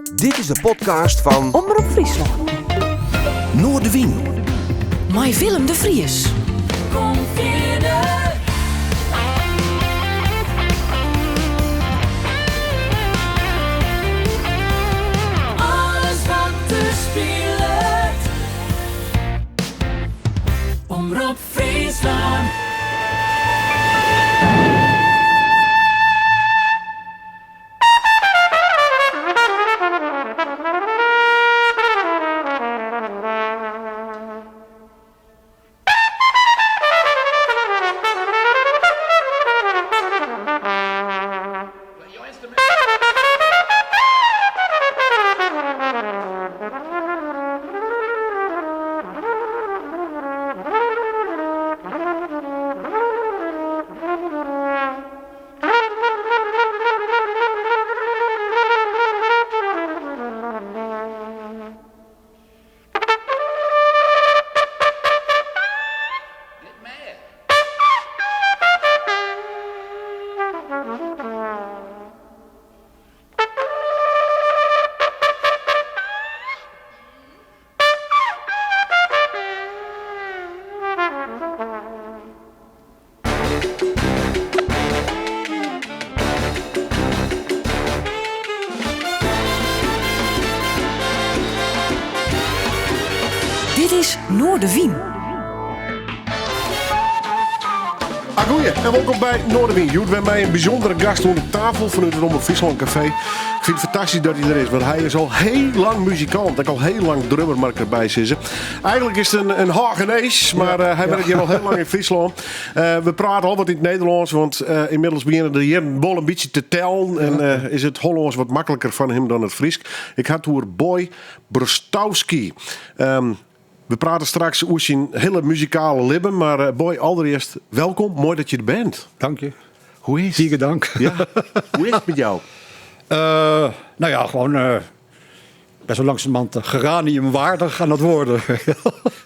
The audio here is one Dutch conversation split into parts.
Dit is de podcast van Omroep Friesland. Noordewien. Met Willem de Vries. Kom verder. Alles wat te speelt. Omroep Friesland. Dit is Noordewien. Goeie, en welkom bij Noordewien. Je bij mij een bijzondere gast onder de tafel vanuit het Omroep Friesland Café. Ik vind het fantastisch dat hij er is, want hij is al heel lang muzikant. Ik al heel lang drummer, maar ik erbij zitten. Eigenlijk is het een Hagenees, maar hij werkt hier al heel lang in Friesland. We praten al wat in het Nederlands, want inmiddels beginnen de hier wel een beetje te tellen. En is het Hollands wat makkelijker van hem dan het Fries. Ik had door Boy Brostowski. We praten straks over zijn hele muzikale libben, maar Boy, allereerst welkom. Mooi dat je er bent. Dank je. Hoe is het? Dieke dank. Ja. Hoe is het met jou? Nou ja, gewoon best wel langzamerhand geraniumwaardig aan het worden.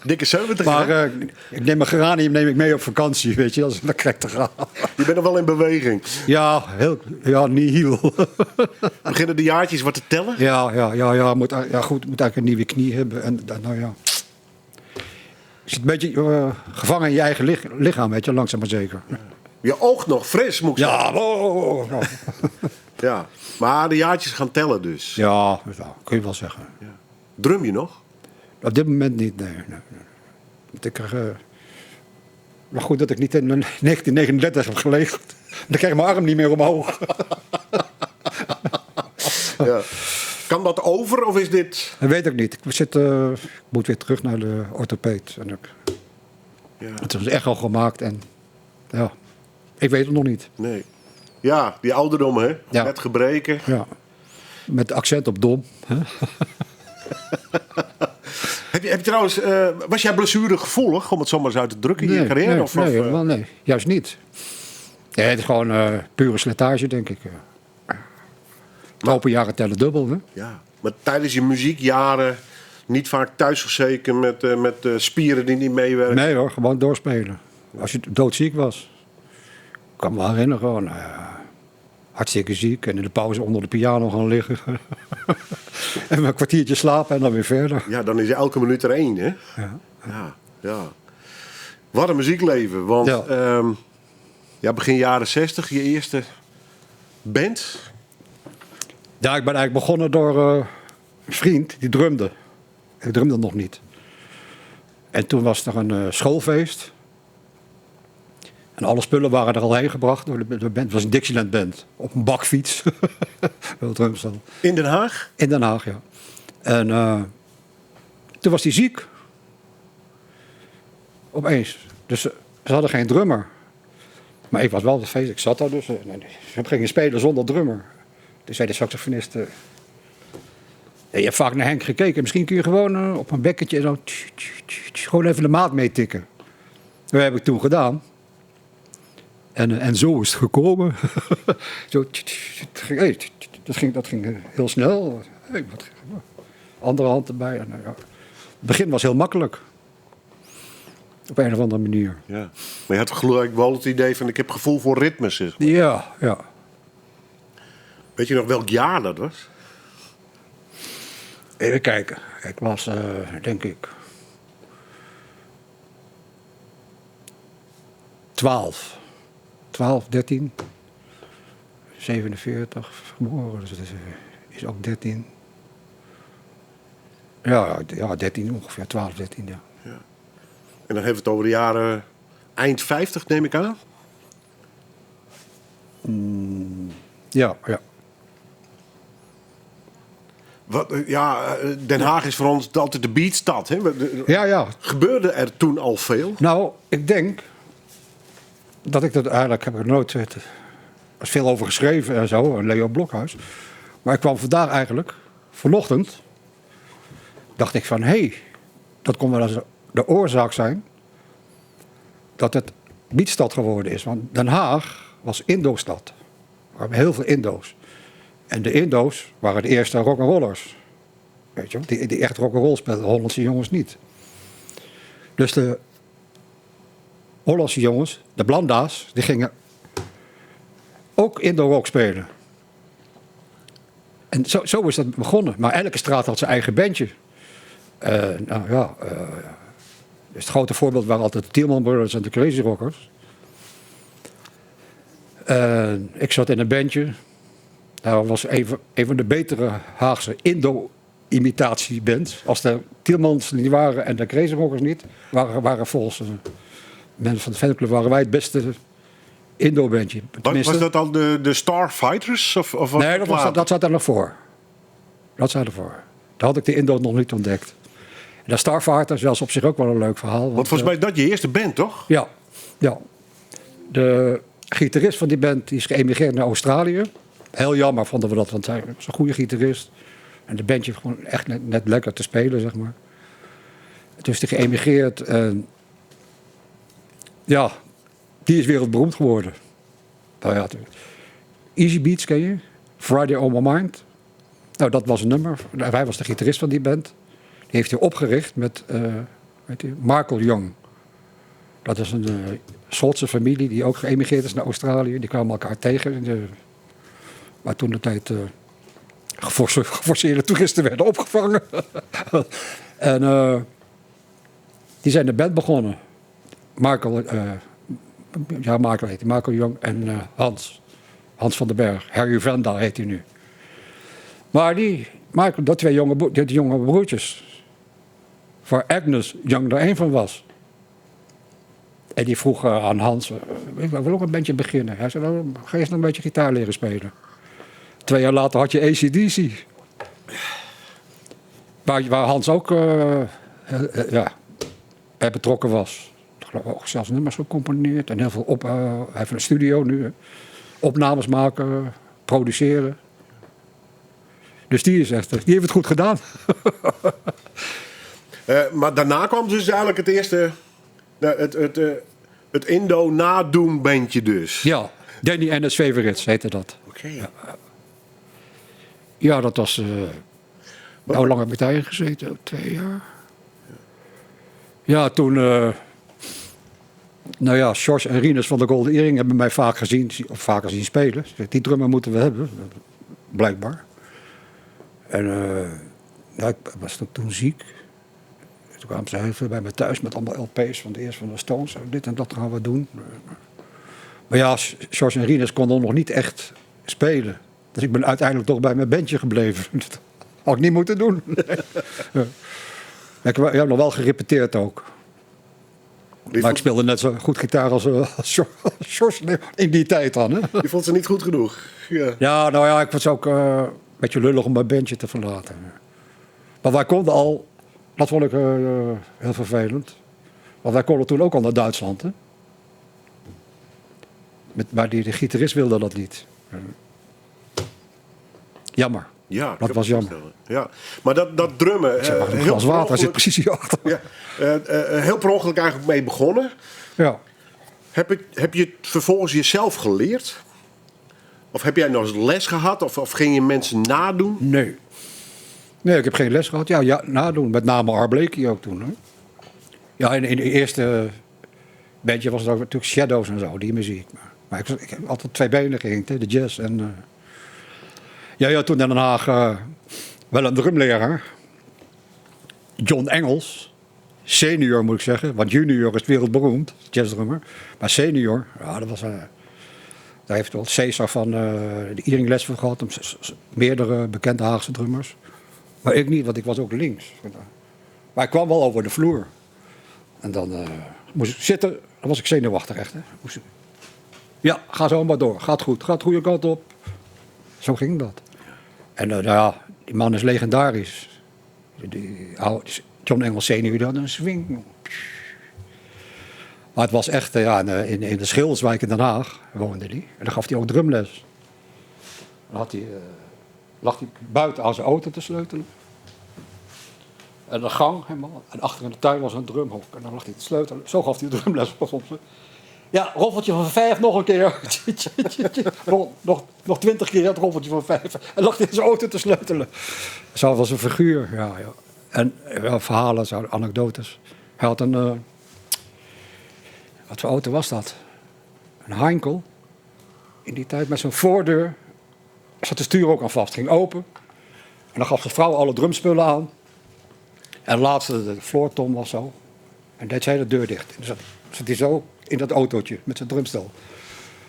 Dikke 70, Maar hè? ik neem mijn geranium mee op vakantie, weet je, als ik naar Krek te gaan. Je bent nog wel in beweging. Ja, niet heel. Beginnen de jaartjes wat te tellen? Moet eigenlijk een nieuwe knie hebben. En nou ja. Je zit een beetje gevangen in je eigen lichaam, weet je, langzaam maar zeker. Je oogt nog fris, moet ik zeggen. Ja, Ja. Maar de jaartjes gaan tellen dus. ja, kun je wel zeggen. Drum je nog? Op dit moment niet, nee. Maar goed dat ik niet in 1939 heb gelegen. Dan krijg ik mijn arm niet meer omhoog. Ja. Kan dat over of is dit... Dat weet ik niet. Ik moet weer terug naar de orthopeed. Ja. Het is echt al gemaakt en ja, ik weet het nog niet. Nee. Ja, die ouderdom, hè? Ja. Met gebreken. Ja. Met accent op dom. Hè? Heb je trouwens... was jij blessuregevoelig, om het zo maar eens uit te drukken in je carrière? Nee, juist niet. Ja, het is gewoon pure slijtage, denk ik. De open jaren tellen dubbel, hè? Ja. Maar tijdens je muziekjaren niet vaak thuisgezeken met spieren die niet meewerken? Nee hoor, gewoon doorspelen. Als je doodziek was. Ik kan me wel herinneren, gewoon hartstikke ziek. En in de pauze onder de piano gaan liggen. En een kwartiertje slapen en dan weer verder. Ja, dan is elke minuut er één, hè? Ja. Wat een muziekleven. Want begin jaren 60, je eerste band. Ja, ik ben eigenlijk begonnen door een vriend, die drumde. Ik drumde nog niet. En toen was er een schoolfeest. En alle spullen waren er al heen gebracht door de band. Het was een Dixieland band. Op een bakfiets. Drumstel. In Den Haag? In Den Haag, ja. En toen was hij ziek. Opeens. Dus ze hadden geen drummer. Maar ik was wel op het feest. Ik zat daar dus. Ze gingen spelen zonder drummer. Toen zei de saxofonist... je hebt vaak naar Henk gekeken. Misschien kun je gewoon op een bekketje... Zo, gewoon even de maat meetikken. Dat heb ik toen gedaan. En zo is het gekomen. Dat ging heel snel. Andere hand erbij. En, Het begin was heel makkelijk. Op een of andere manier. Ja. Maar je had gelijk wel het idee van ik heb gevoel voor ritmes. Zeg maar. Ja. Weet je nog welk jaar dat was? Even kijken. Ik was, denk ik... 12, 13. 47 geboren, dus dat is ook 13. Ja, 13 ongeveer, 12, 13, ja. En dan hebben we het over de jaren eind 50, neem ik aan. Ja. Den Haag is voor ons altijd de beatstad. Hè? Ja. Gebeurde er toen al veel? Nou, ik denk dat ik dat eigenlijk heb ik nooit... Er is veel over geschreven en zo, Leo Blokhuis. Maar ik kwam vandaag eigenlijk, vanochtend, dacht ik van... hé, dat kon wel eens de oorzaak zijn dat het beatstad geworden is. Want Den Haag was Indo-stad. We hebben heel veel Indo's. En de Indo's waren de eerste rock'n'rollers. Weet je wel, die echt rock'n'roll speelden, de Hollandse jongens niet. Dus de Hollandse jongens, de Blanda's, die gingen ook Indo-rock spelen. En zo is dat begonnen. Maar elke straat had zijn eigen bandje. Dus het grote voorbeeld waren altijd de Tielman Brothers en de Crazy Rockers. Ik zat in een bandje. Dat was een van de betere Haagse Indo-imitatiebands. Als de Tielmans niet waren en de Crazy Rockers niet, waren volgens mensen van de fanclub waren wij het beste Indo-bandje. Was dat al de Starfighters? Of Nee, dat zat er nog voor. Dat zat ervoor. Daar had ik de Indo nog niet ontdekt. En de Starfighters was op zich ook wel een leuk verhaal. Want volgens mij is dat je eerste band, toch? Ja. De gitarist van die band die is geëmigreerd naar Australië. Heel jammer vonden we dat, want hij was een goede gitarist. En de bandje gewoon echt net lekker te spelen, zeg maar. Dus die geëmigreerd. En ja, die is wereldberoemd geworden. Nou ja, Easy Beats ken je? Friday on My Mind. Nou, dat was een nummer. Hij was de gitarist van die band. Die heeft hij opgericht met Michael Young. Dat is een Schotse familie die ook geëmigreerd is naar Australië. Die kwamen elkaar tegen. Waar toen de tijd geforceerde toeristen werden opgevangen. En die zijn de band begonnen. Michael heet hij. Michael Young en Hans van den Berg. Harry Venda heet hij nu. Maar Michael, dat twee jonge broertjes. Waar Agnes Young er één van was. En die vroeg aan Hans, ik wil ook een bandje beginnen. Hij zei, nou, ga je eens nog een beetje gitaar leren spelen. 2 jaar later had je AC/DC. Waar Hans ook bij betrokken was. Ik geloof ook zelfs nummers gecomponeerd. En heel veel hij heeft een studio nu. Opnames maken, produceren. Dus die heeft het goed gedaan. Maar daarna kwam dus eigenlijk het eerste... Het Indo-nadoen-bandje dus. Ja, Danny and his Favorites heette dat. Oké. Ja, dat was... hoe lang heb ik daarin gezeten? 2 jaar. Ja, toen... George en Rinus van de Golden Earring hebben mij vaker zien spelen. Die drummer moeten we hebben, blijkbaar. En ik was toen ziek. Toen kwamen ze heel veel bij me thuis met allemaal LP's van de eerste van de Stones. Dit en dat gaan we doen. Maar ja, George en Rinus konden nog niet echt spelen. Dus ik ben uiteindelijk toch bij mijn bandje gebleven. Dat had ik niet moeten doen. Ik heb nog wel gerepeteerd ook. Maar ik speelde net zo goed gitaar als George in die tijd dan. Hè? Je vond ze niet goed genoeg. Ja, ik was ook een beetje lullig om mijn bandje te verlaten. Maar wij konden al... Dat vond ik heel vervelend. Want wij konden toen ook al naar Duitsland. Hè? Maar de gitarist wilde dat niet. Jammer. Ja, dat was jammer. Ja. Maar dat drummen... Een glas water zit precies hierachter. Ja, heel per ongeluk eigenlijk mee begonnen. Ja. Heb je het vervolgens jezelf geleerd? Of heb jij nog eens les gehad? Of ging je mensen nadoen? Nee, ik heb geen les gehad. Ja, nadoen. Met name Art Blakey ook toen. Hè? Ja, in de eerste bandje was het ook natuurlijk Shadows en zo, die muziek. Maar ik heb altijd 2 benen gehinkt, hè, de jazz. En, toen in Den Haag wel een drumleraar. John Engels, senior moet ik zeggen, want junior is wereldberoemd, jazzdrummer. Maar senior, ja, dat was... daar heeft wel Cesar van de Iering les voor gehad, meerdere bekende Haagse drummers. Maar ik niet, want ik was ook links. Maar ik kwam wel over de vloer. En dan moest ik zitten, dan was ik zenuwachtig echt. Hè. Ja, ga zo maar door, gaat goed, gaat de goede kant op. Zo ging dat. En die man is legendarisch. John Engels senior, die had een swing. Maar het was echt, in de Schilderswijk in Den Haag woonde hij. En dan gaf hij ook drumles. Dan lag hij buiten aan zijn auto te sleutelen. En de gang helemaal. En achter in de tuin was een drumhok. En dan lag hij te sleutelen. Zo gaf hij drumles. Ja, roffeltje van 5 nog een keer. nog 20 keer het roffeltje van 5. En lag hij in zijn auto te sleutelen. Zo was een figuur. Ja. En verhalen, anekdotes. Hij had een... wat voor auto was dat? Een Heinkel. In die tijd met zo'n voordeur. Zat de stuur ook aan vast. Ging open. En dan gaf zijn vrouw alle drumspullen aan. En laatste de floortom was zo. En deed zij de deur dicht. En dan zat hij zo in dat autootje met zijn drumstel.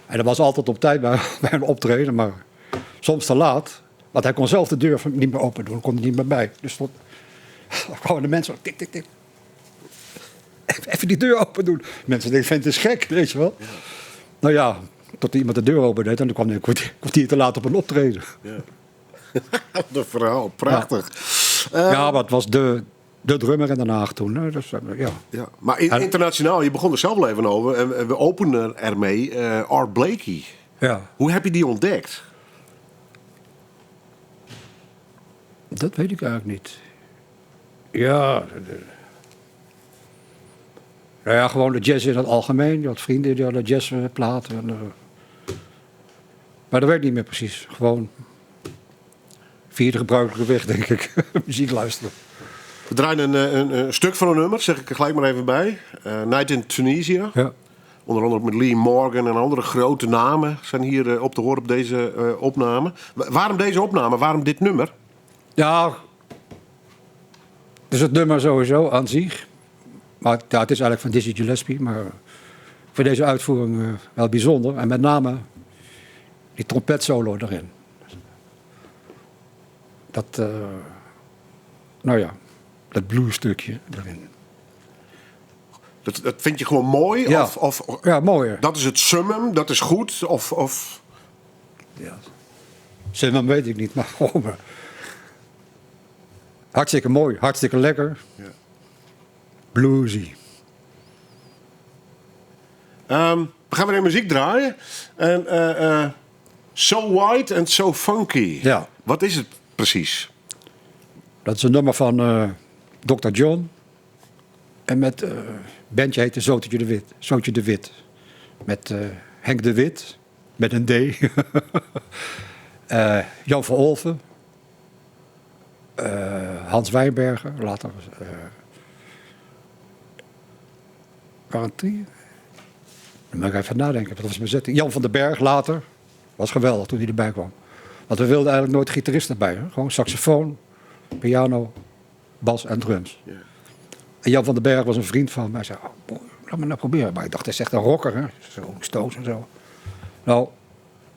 En dat was altijd op tijd bij een optreden. Maar soms te laat. Want hij kon zelf de deur niet meer open doen. Kon er niet meer bij. Dus dan kwamen de mensen. Tik, tik, tik. Even die deur open doen. Mensen denken, het is gek, weet je wel. Ja. Nou ja, tot iemand de deur open deed en dan kwam hij een kwartier te laat op een optreden. Ja. Dat verhaal, prachtig. Ja, maar het was de drummer in Den Haag toen. Hè? Dus, ja. Ja. Maar internationaal, je begon er zelf wel even over. En we openen ermee Art Blakey. Ja. Hoe heb je die ontdekt? Dat weet ik eigenlijk niet. Ja... Nou ja, gewoon de jazz in het algemeen. Je had vrienden die hadden jazzplaten. Maar dat weet ik niet meer precies. Gewoon via de gebruikelijke weg, denk ik. Muziek luisteren. We draaien een stuk van een nummer, zeg ik er gelijk maar even bij. Night in Tunisia. Ja. Onder andere met Lee Morgan en andere grote namen zijn hier op te horen op deze opname. Waarom deze opname? Waarom dit nummer? Ja, dus het nummer sowieso aan zich. Maar het is eigenlijk van Dizzy Gillespie. Maar ik vind deze uitvoering wel bijzonder. En met name die trompetsolo erin. Dat, dat bluesstukje erin. Dat vind je gewoon mooi? Ja, ja, mooi. Dat is het summum, dat is goed? Of... Ja. Summum weet ik niet, maar gewoon... Hartstikke mooi, hartstikke lekker. Ja. Bluesy. We gaan weer muziek draaien. En So White and So Funky. Ja. Wat is het precies? Dat is een nummer van Dr. John. En met bandje heette Zootje de Wit. Met Henk de Wit. Met een D. Jan van Olven. Hans Wijnberger. Later... Garantie. Dan moet ik even nadenken. Dat was bezetting. Jan van den Berg later. Was geweldig toen hij erbij kwam. Want we wilden eigenlijk nooit gitarist erbij. Hè? Gewoon saxofoon, piano, bas en drums. Yeah. En Jan van den Berg was een vriend van mij. Hij zei, boy, laat me nou proberen. Maar ik dacht, hij is echt een rocker. Hè? Zo stoos en zo. Nou,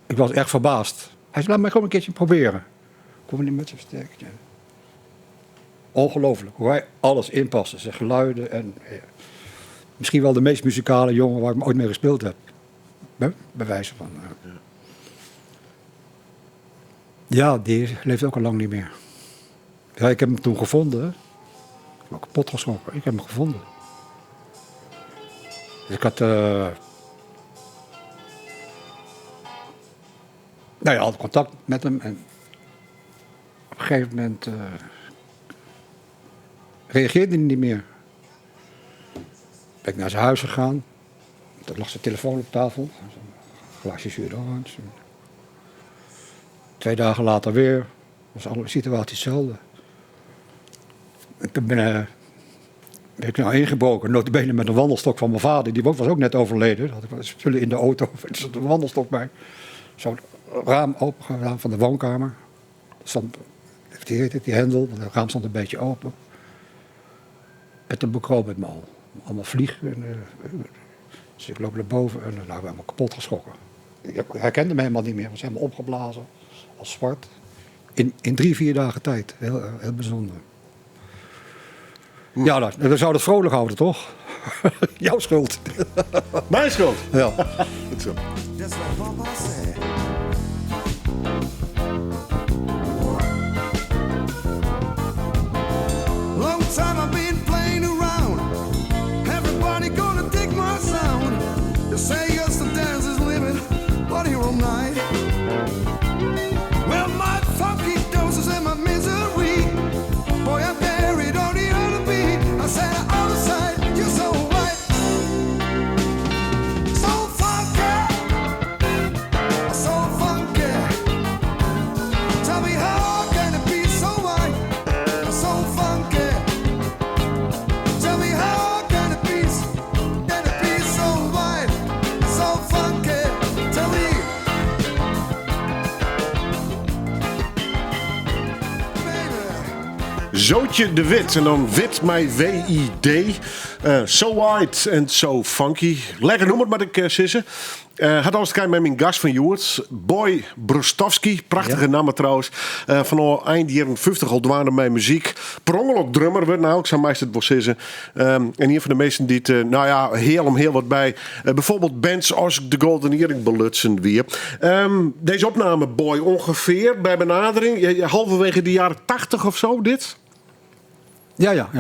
ik was echt verbaasd. Hij zei, laat me gewoon een keertje proberen. Kom niet met zijn sterkje. Ongelooflijk. Hoe hij alles inpaste. Zijn geluiden en... Misschien wel de meest muzikale jongen waar ik ooit mee gespeeld heb. Bij wijze van. Ja, die leeft ook al lang niet meer. Ja, ik heb hem toen gevonden. Ik heb hem kapot geschrokken. Ik heb hem gevonden. Dus ik had... had contact met hem. En op een gegeven moment... reageerde hij niet meer. Ben ik naar zijn huis gegaan. Toen lag zijn telefoon op tafel. Een glaasje zuur orange. 2 dagen later weer. Was alle situatie hetzelfde. En toen ben ik nou ingebroken. Notabene met een wandelstok van mijn vader. Die was ook net overleden. Daar had ik wat spullen in de auto. Er zat een wandelstok bij. Zo'n raam open gedaan van de woonkamer. Er stond die hendel. Het raam stond een beetje open. En toen bekroop het me al. Allemaal vliegen. En, dus ik loop naar boven en nou, ik ben helemaal kapot geschrokken. Ik herkende me helemaal niet meer. Ik was helemaal opgeblazen. Als zwart. In 3-4 dagen tijd. Heel, heel bijzonder. Ja, dan zou het vrolijk houden, toch? Jouw schuld. Mijn schuld. Ja. Goed zo. That's what Papa said. Long time I've been playing around. Everybody gonna dig my sound. They say yes, the dance is living, but here all night. Well, my funky doses and my misery. Boy, I buried on the other beat. I said, other side, you're so right. So funky. So funky. Tell me how can it be so white? So funky. Tell me how can it be so white? So funky. Tell me. Baby. Zootje de Wit en dan Wit mij W-I-D. So white en so funky. Lekker noem het maar ik sissen. Had alles te kijken met mijn gast van Joert. Boy Brostowski. Prachtige naam trouwens. Van al eind jaren 50 al dwaande met muziek. Per ongeluk drummer werd nou. Ik zou meestal het wel sissen. En hier van de meesten die het, nou ja, heel wat bij. Bijvoorbeeld bands als de Golden Earring belutsen weer. Deze opname, Boy, ongeveer bij benadering. Halverwege de jaren 80 of zo, dit? Ja.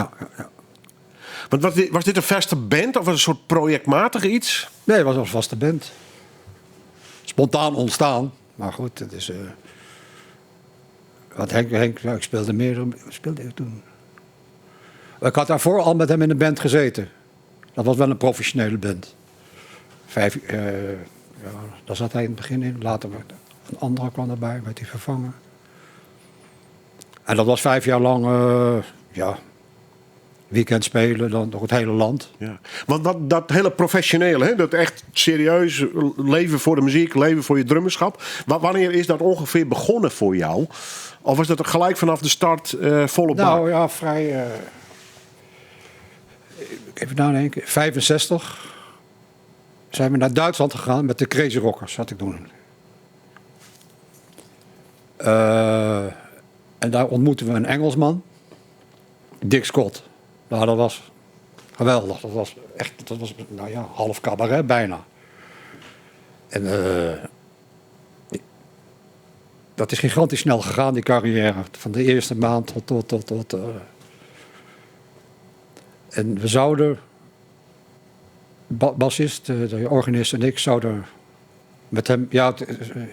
Want was dit een vaste band of een soort projectmatig iets? Nee, het was een vaste band. Spontaan ontstaan. Maar goed, het is... Want Henk, ja, ik speelde meer... Speelde ik toen? Ik had daarvoor al met hem in een band gezeten. Dat was wel een professionele band. Daar zat hij in het begin in. Later werd een andere kwam erbij, werd hij vervangen. En dat was 5 jaar lang... weekend spelen dan door het hele land. Ja. Want dat hele professionele, hè, dat echt serieus leven voor de muziek, leven voor je drummerschap. Wanneer is dat ongeveer begonnen voor jou? Of was dat gelijk vanaf de start volle bak? Nou ja, vrij... even nadenken. 65 zijn we naar Duitsland gegaan met de Crazy Rockers, had ik toen. En daar ontmoetten we een Engelsman. Dick Scott. Nou, dat was geweldig. Dat was nou ja, half cabaret bijna. En dat is gigantisch snel gegaan, die carrière. Van de eerste maand tot en we zouden, bassist, de organist en ik, zouden met hem... Ja, we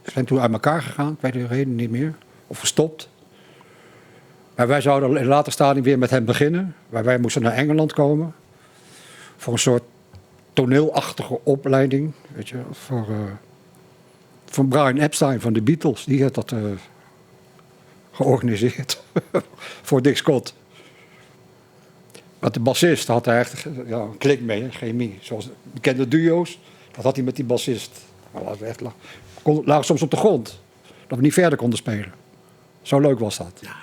zijn toen uit elkaar gegaan, ik weet de reden niet meer. Of gestopt. Maar wij zouden in een later stadium weer met hem beginnen. Maar wij moesten naar Engeland komen. Voor een soort toneelachtige opleiding. Weet je, van Brian Epstein van de Beatles. Die had dat georganiseerd. Voor Dick Scott. Want de bassist had er echt een klik mee, een chemie. Zoals bekende duo's. Dat had hij met die bassist. We lagen soms op de grond. Dat we niet verder konden spelen. Zo leuk was dat. Ja.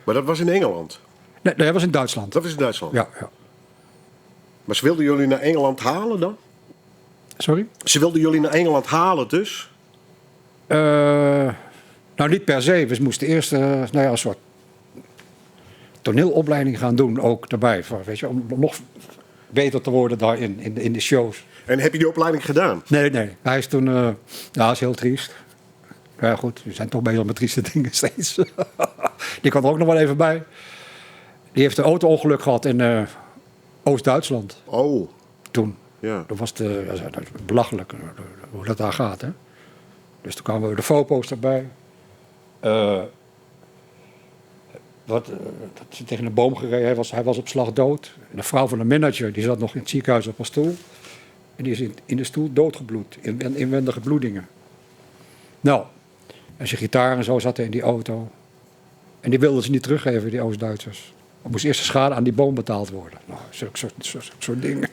Maar dat was in Engeland? Nee, dat was in Duitsland. Dat was in Duitsland? Ja. Maar ze wilden jullie naar Engeland halen dan? Sorry? Ze wilden jullie naar Engeland halen dus? Nou, niet per se. We moesten eerst een soort toneelopleiding gaan doen, ook daarbij. Weet je, om nog beter te worden daarin, in de shows. En heb je die opleiding gedaan? Nee. Hij is toen... dat is heel triest. Ja goed, we zijn toch bezig met trieste dingen steeds. Die kwam er ook nog wel even bij. Die heeft een auto-ongeluk gehad in Oost-Duitsland. Oh. Toen. Ja. Dat was belachelijk hoe dat daar gaat. Hè? Dus toen kwamen we de foto's erbij. Dat ze tegen een boom gereden. Hij was op slag dood. En de vrouw van de manager die zat nog in het ziekenhuis op een stoel. En die is in de stoel doodgebloed. Inwendige bloedingen. Nou, en zijn gitaar en zo zat in die auto. En die wilden ze niet teruggeven, die Oost-Duitsers. Er moest eerst de schade aan die boom betaald worden. Nou, soort dingen.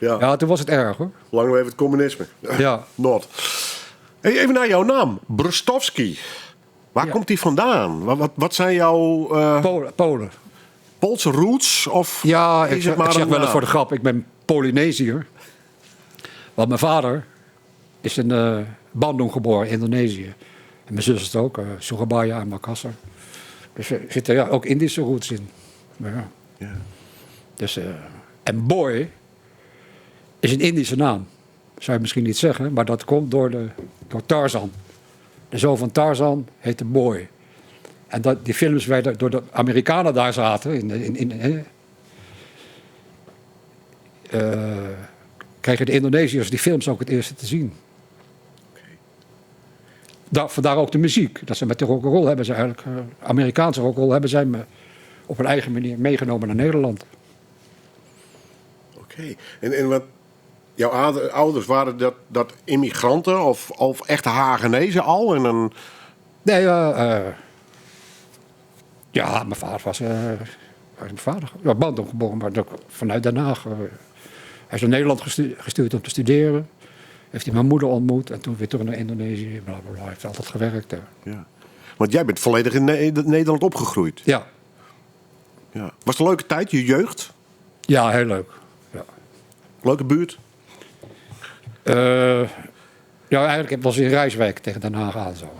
Ja, toen was het erg hoor. Lang leven het communisme. Ja. Not. Hey, even naar jouw naam. Brostowski. Waar komt die vandaan? Wat zijn jouw... Polen. Poolse roots? Of Ja, is ik het maar zeg een wel eens naam? voor de grap, ik ben Polynesiër. Want mijn vader is in Bandung geboren, Indonesië. En mijn zus is het ook, Surabaya en Makassar. Dus er zitten ook Indische roots in. Maar ja. Ja. Dus, en Boy is een Indische naam. Zou je misschien niet zeggen, maar dat komt door Tarzan. De zoon van Tarzan heette Boy. En die films werden door de Amerikanen daar zaten. Kregen de Indonesiërs die films ook het eerste te zien. Vandaar ook de muziek. Dat ze met de rock'n'roll hebben ze eigenlijk, Amerikaanse rock'n'roll hebben zij op een eigen manier meegenomen naar Nederland. Oké. En wat jouw ouders waren dat immigranten of echte Hagenezen al? En een... Nee, ja, mijn vader was mijn vader. Ja, Bandung geboren, maar ook vanuit Den Haag. Hij is naar Nederland gestuurd om te studeren. Heeft hij mijn moeder ontmoet en toen weer terug naar Indonesië. Blablabla. Hij heeft altijd gewerkt. Ja. Want jij bent volledig in Nederland opgegroeid. Ja. Ja. Was het een leuke tijd, je jeugd? Ja, heel leuk. Ja. Leuke buurt? Ja, eigenlijk was in Rijswijk tegen Den Haag aan zo.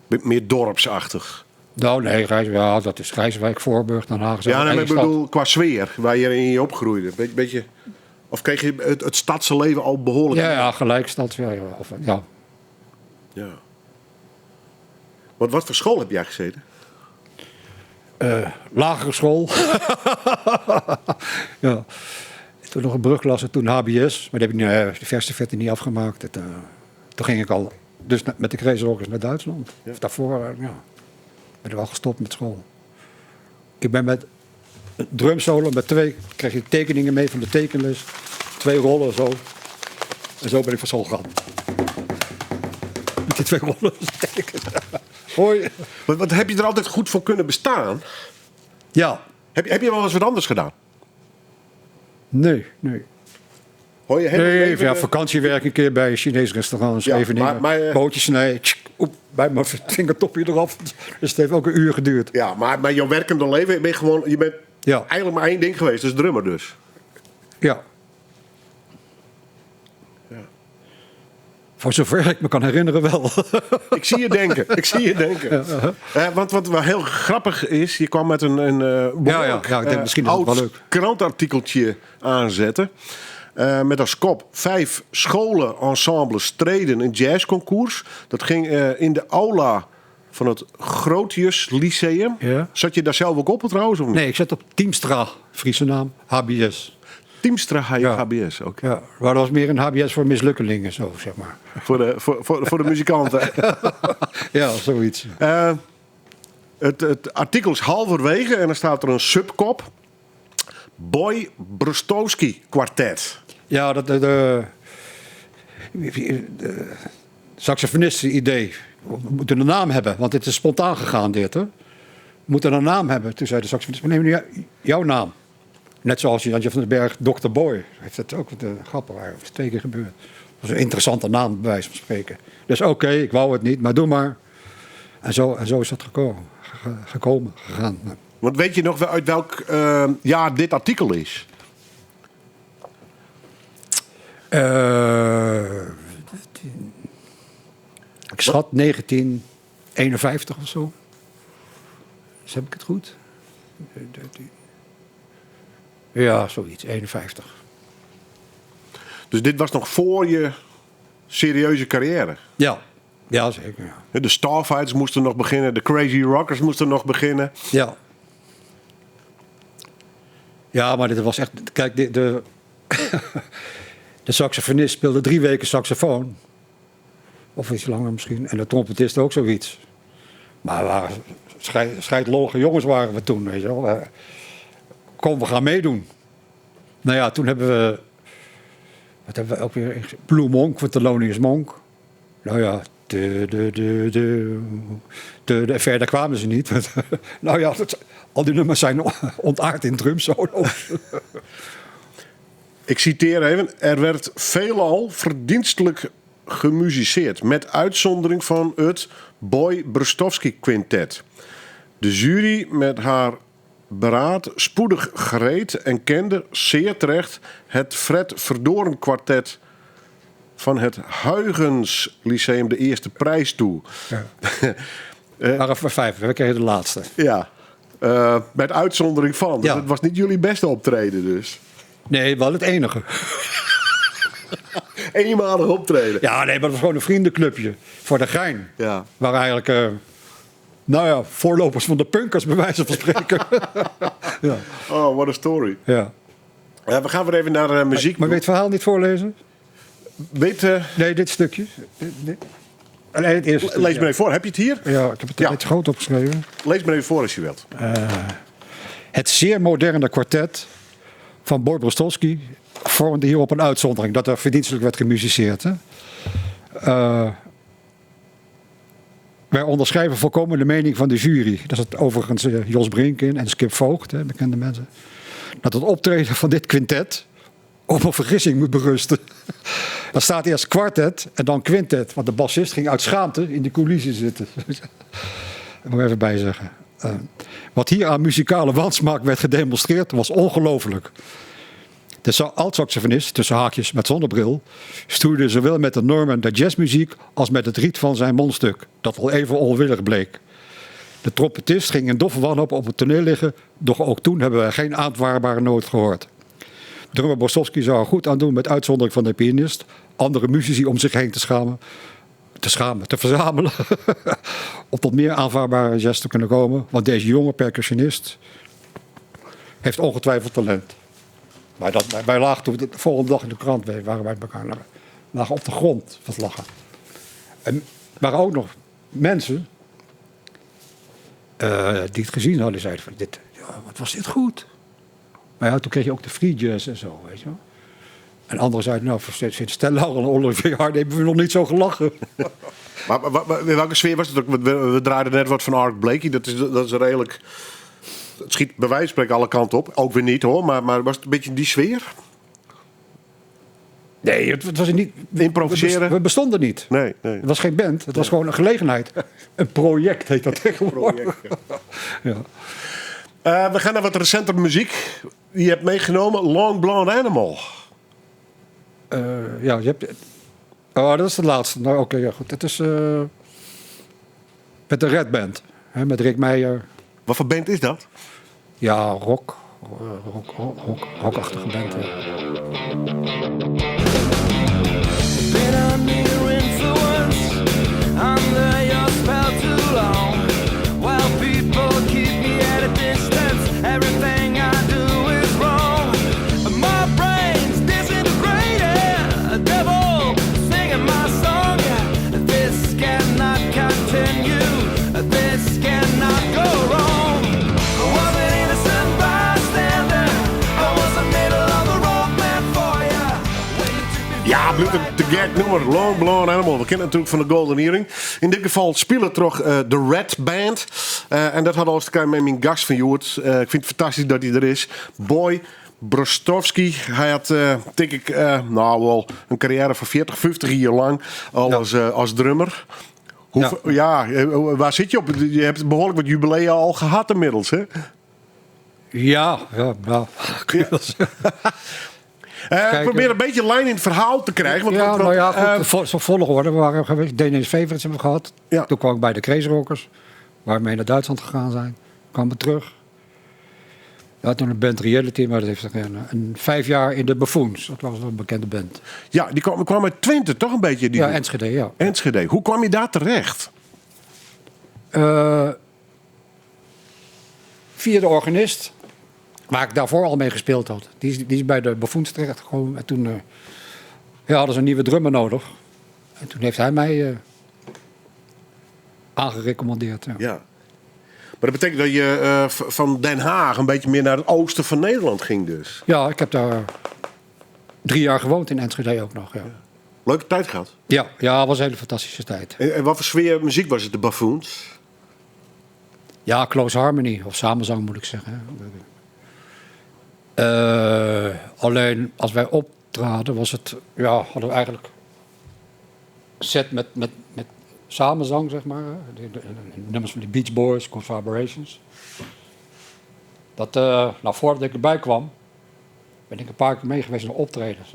Meer dorpsachtig. Nou, nee, ja, dat is Rijswijk, Voorburg, Den Haag. Ja, nee, maar ik bedoel qua sfeer waar je in je opgroeide. Beetje, of kreeg je het stadse leven al behoorlijk? Ja, gelijkstad. Ja. Ja. Wat voor school heb jij gezeten? Lagere school. Ja. Toen nog een brugklasse, toen HBS. Maar die heb ik de verste vette niet afgemaakt. Toen ging ik al dus met de Crazy naar Duitsland. Ja. Of daarvoor, ben ik al gestopt met school. Ik ben met een drumsolo, kreeg je tekeningen mee van de tekenles. 2 rollen zo. En zo ben ik van school gegaan. Met die 2 rollen tekenen. Hoi. Wat heb je er altijd goed voor kunnen bestaan? Ja. Heb je wel eens wat anders gedaan? Nee. Hoor je hele Nee, leven- even vakantiewerk een keer bij een Chinees restaurant. Ja, Scheveningen, maar, bootjes snijden. Bij mijn vingertopje eraf. Dus het heeft ook een uur geduurd. Ja, maar jouw werkende leven, je bent Ja. eigenlijk maar één ding geweest, dus drummer dus. Ja. Ja. Voor zover ik me kan herinneren wel. Ik zie je denken. Want wat wel heel grappig is, je kwam met een behoorlijk, ja, ik denk misschien is het wel oud leuk. krantartikeltje aanzetten. Met als kop 5 scholenensembles streden een jazzconcours. Dat ging in de aula van het Grotius Lyceum. Ja. Zat je daar zelf ook op trouwens? Of niet? Nee, ik zat op Teamstra, Friese naam, HBS. Teamstra Ja. HBS ook. Ja, maar dat was meer een HBS voor mislukkelingen, zo zeg maar. Voor de muzikanten. Ja, zoiets. Het artikel is halverwege en dan staat er een subkop. Boy Brostowski kwartet. Ja, de saxofonisten idee. We moeten een naam hebben, want het is spontaan gegaan dit. Hè? We moeten een naam hebben. Toen zei de saxofonist, we nemen nu jouw naam. Net zoals Jantje van den Berg, Dr. Boy. Heeft dat ook grappig, dat is 2 keer gebeurd. Dat was een interessante naam, bij wijze van spreken. Dus oké, ik wou het niet, maar doe maar. En zo is dat gegaan. Want weet je nog wel uit welk jaar dit artikel is? Ik schat 1951 of zo. Dus heb ik het goed? Ja, zoiets, 51. Dus dit was nog voor je serieuze carrière. Ja, ja zeker. Ja. De Starfights moesten nog beginnen. De Crazy Rockers moesten nog beginnen. Ja. Ja, maar dit was echt... Kijk, de saxofonist speelde 3 weken saxofoon. Of iets langer misschien. En de trompetist ook zoiets. Maar we waren scheidloge jongens waren we toen, weet je wel. Kom, we gaan meedoen. Nou ja, toen hebben we... Wat hebben we ook weer? Blue Monk van Thelonious Monk. Nou ja, verder kwamen ze niet. Nou ja, al die nummers zijn ontaard in drumsolo's. Ik citeer even. Er werd veelal verdienstelijk gemusiceerd. Met uitzondering van het Boy Brostowski Quintet. De jury met haar beraad spoedig gereed en kende zeer terecht het Fred Verdoorn kwartet van het Huygens Lyceum de eerste prijs toe. Ja. Maar even 5, we kregen de laatste. Ja, met uitzondering van. Dus Ja. het was niet jullie beste optreden dus. Nee, wel het enige. Eenmalig optreden. Ja, nee, maar dat was gewoon een vriendenclubje. Voor de gein. Ja. Waar eigenlijk, voorlopers van de punkers bij wijze van spreken. Ja. Oh, what a story. Ja. We gaan weer even naar muziek. Maar wil je het verhaal niet voorlezen? Weet, Nee, dit stukje. Nee. Nee, het eerste stukje. lees me even voor. Heb je het hier? Ja, ik heb het Ja. net groot opgeschreven. Lees me even voor als je wilt. Het zeer moderne kwartet van Boy Brostowski vormde hierop een uitzondering. Dat er verdienstelijk werd gemusiceerd. Hè? Wij onderschrijven volkomen de mening van de jury. Dat is het overigens Jos Brinkin en Skip Voogd, hè, bekende mensen. Dat het optreden van dit quintet op een vergissing moet berusten. Dan staat eerst kwartet en dan quintet. Want de bassist ging uit schaamte in de coulissen zitten. Dat moet ik even bij zeggen. Wat hier aan muzikale wansmaak werd gedemonstreerd was ongelooflijk. De alt-saxofonist, tussen haakjes met zonnebril, stoerde zowel met de normen der jazzmuziek als met het riet van zijn mondstuk, dat al even onwillig bleek. De trompetist ging in doffe wanhoop op het toneel liggen, doch ook toen hebben wij geen aanvaardbare noot gehoord. Drummer Brostowski zou er goed aan doen met uitzondering van de pianist, andere muzici om zich heen te verzamelen, om tot meer aanvaardbare jazz te kunnen komen, want deze jonge percussionist heeft ongetwijfeld talent. Wij lagen toen de volgende dag in de krant, waren wij bij elkaar, lagen op de grond van het lachen. En er waren ook nog mensen die het gezien hadden, die zeiden van wat was dit goed. Maar ja, toen kreeg je ook de free jazz en zo, weet je wel. En anderen zeiden, nou, sinds Stella en Olivier Hardy hebben we nog niet zo gelachen. Maar in welke sfeer was het ook? We draaiden net wat van Art Blakey. Dat is redelijk... Het schiet bij wijze van spreken alle kanten op. Ook weer niet hoor, maar was het een beetje die sfeer? Nee, het was niet... Improviseren? We bestonden niet. Nee. Het was geen band, het was gewoon een gelegenheid. Een project heet dat tegenwoordig. Ja. We gaan naar wat recentere muziek. Je hebt meegenomen Long Blonde Animal. Ja, je hebt... Oh, dat is de laatste. Nou, oké, ja, goed. Het is met de Red Band. Hè, met Rick Meijer. Wat voor band is dat? Ja, rockachtige band. Ja. Been under your influence, under your spell too long. While people keep me at a distance, everything I do is wrong. My brain's disintegrated, a devil singing my song. This cannot continue, this cannot go wrong. I was an innocent bystander, I was the middle of the road man for you. Ja, blijft een te gek nummer. Long Blonde Animal. We kennen het natuurlijk van de Golden Earring. In dit geval spelen toch de Red Band. En dat had alles te kijken met mijn gast van Joert. Ik vind het fantastisch dat hij er is. Boy Brostowski. Hij had, denk ik, wel een carrière van 40, 50 jaar lang als drummer. Waar zit je op? Je hebt behoorlijk wat jubilea al gehad inmiddels, hè? Ja, nou, kun je wel zeggen. Ik probeer een beetje lijn in het verhaal te krijgen. Want zo'n volgorde. We waren geweest. DNS Favorites hebben we gehad. Ja. Toen kwam ik bij de Crazy Rockers. Waar we mee naar Duitsland gegaan zijn. Kwamen we terug. Ja, toen een band Reality, maar dat heeft een 5 jaar in de Buffoons. Dat was een bekende band. Ja, die kwam uit Twente, toch een beetje? Ja, Enschede, ja. Enschede. Hoe kwam je daar terecht? Via de organist, waar ik daarvoor al mee gespeeld had. Die is bij de Buffoons terechtgekomen. En toen hadden ze een nieuwe drummer nodig. En toen heeft hij mij aangerecommandeerd. Ja. Ja. Maar dat betekent dat je van Den Haag een beetje meer naar het oosten van Nederland ging dus. Ja, ik heb daar 3 jaar gewoond in Enschede ook nog. Ja, Leuke tijd gehad. ja, het was een hele fantastische tijd. En wat voor sfeer muziek was het, de Buffoons? Ja, Close Harmony, of samenzang moet ik zeggen. Alleen als wij optraden was het, hadden we eigenlijk set met samenzang, zeg maar. De nummers van de Beach Boys, Confabulations. Voordat ik erbij kwam, ben ik een paar keer mee geweest naar optredens.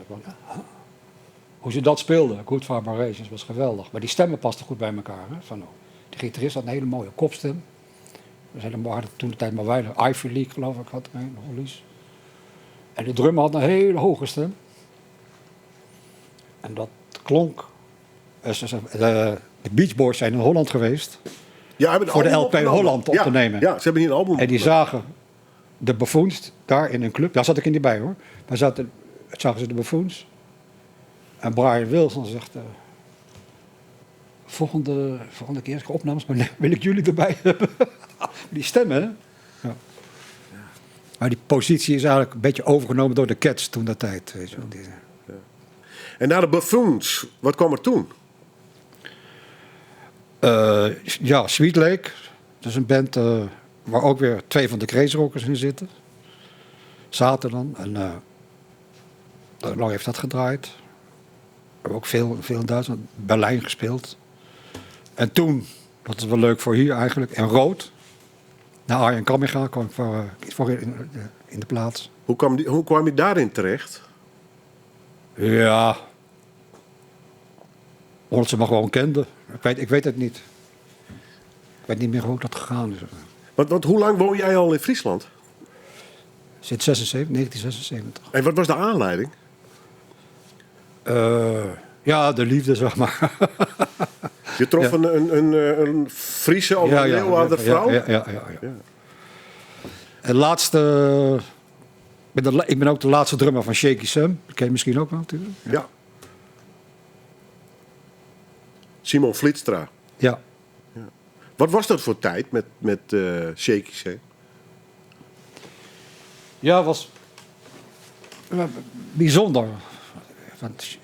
Hoe ze dat speelden, Good Vibrations, was geweldig. Maar die stemmen pasten goed bij elkaar. Hè? De gitarist had een hele mooie kopstem. We hadden toen de tijd maar weinig. Ivy League, geloof ik, had er een, Hollies. En de drummer had een hele hoge stem. En dat klonk. De Beach Boys zijn in Holland geweest. Ja, hebben voor de album LP opgenomen. Holland op te nemen. Ja, ze hebben hier een album En die opgenomen. zagen de Buffoons daar in een club. Daar zat ik niet bij hoor. Maar zagen ze de Buffoons. En Brian Wilson zegt... volgende keer als ik opnames, maar wil ik jullie erbij hebben. Die stemmen, hè? Ja. Maar die positie is eigenlijk een beetje overgenomen door de Cats toen dat tijd. Weet je wel. En na de Buffoons, wat kwam er toen? Sweet Lake. Dat is een band waar ook weer 2 van de Crazy Rockers in zitten. Zaten dan. En lang heeft dat gedraaid. We hebben ook veel in Duitsland, Berlijn gespeeld. En toen, dat is wel leuk voor hier eigenlijk, en Rood. Na Arjen Kamminga kwam ik voor in de plaats. Hoe kwam je daarin terecht? Ja. Omdat ze me gewoon kenden. Ik weet het niet. Ik weet niet meer hoe dat gegaan is. Want hoe lang woon jij al in Friesland? Sinds 1976. En wat was de aanleiding? Ja, de liefde, zeg maar. Je trof een Friese of een Leeuwarder vrouw? Ja. En laatste... Ik ben ook de laatste drummer van Shaky Sam. Dat ken je misschien ook wel natuurlijk. Ja. Simon Vlietstra. Ja. Wat was dat voor tijd met Shaky Sam? Ja, was bijzonder. Want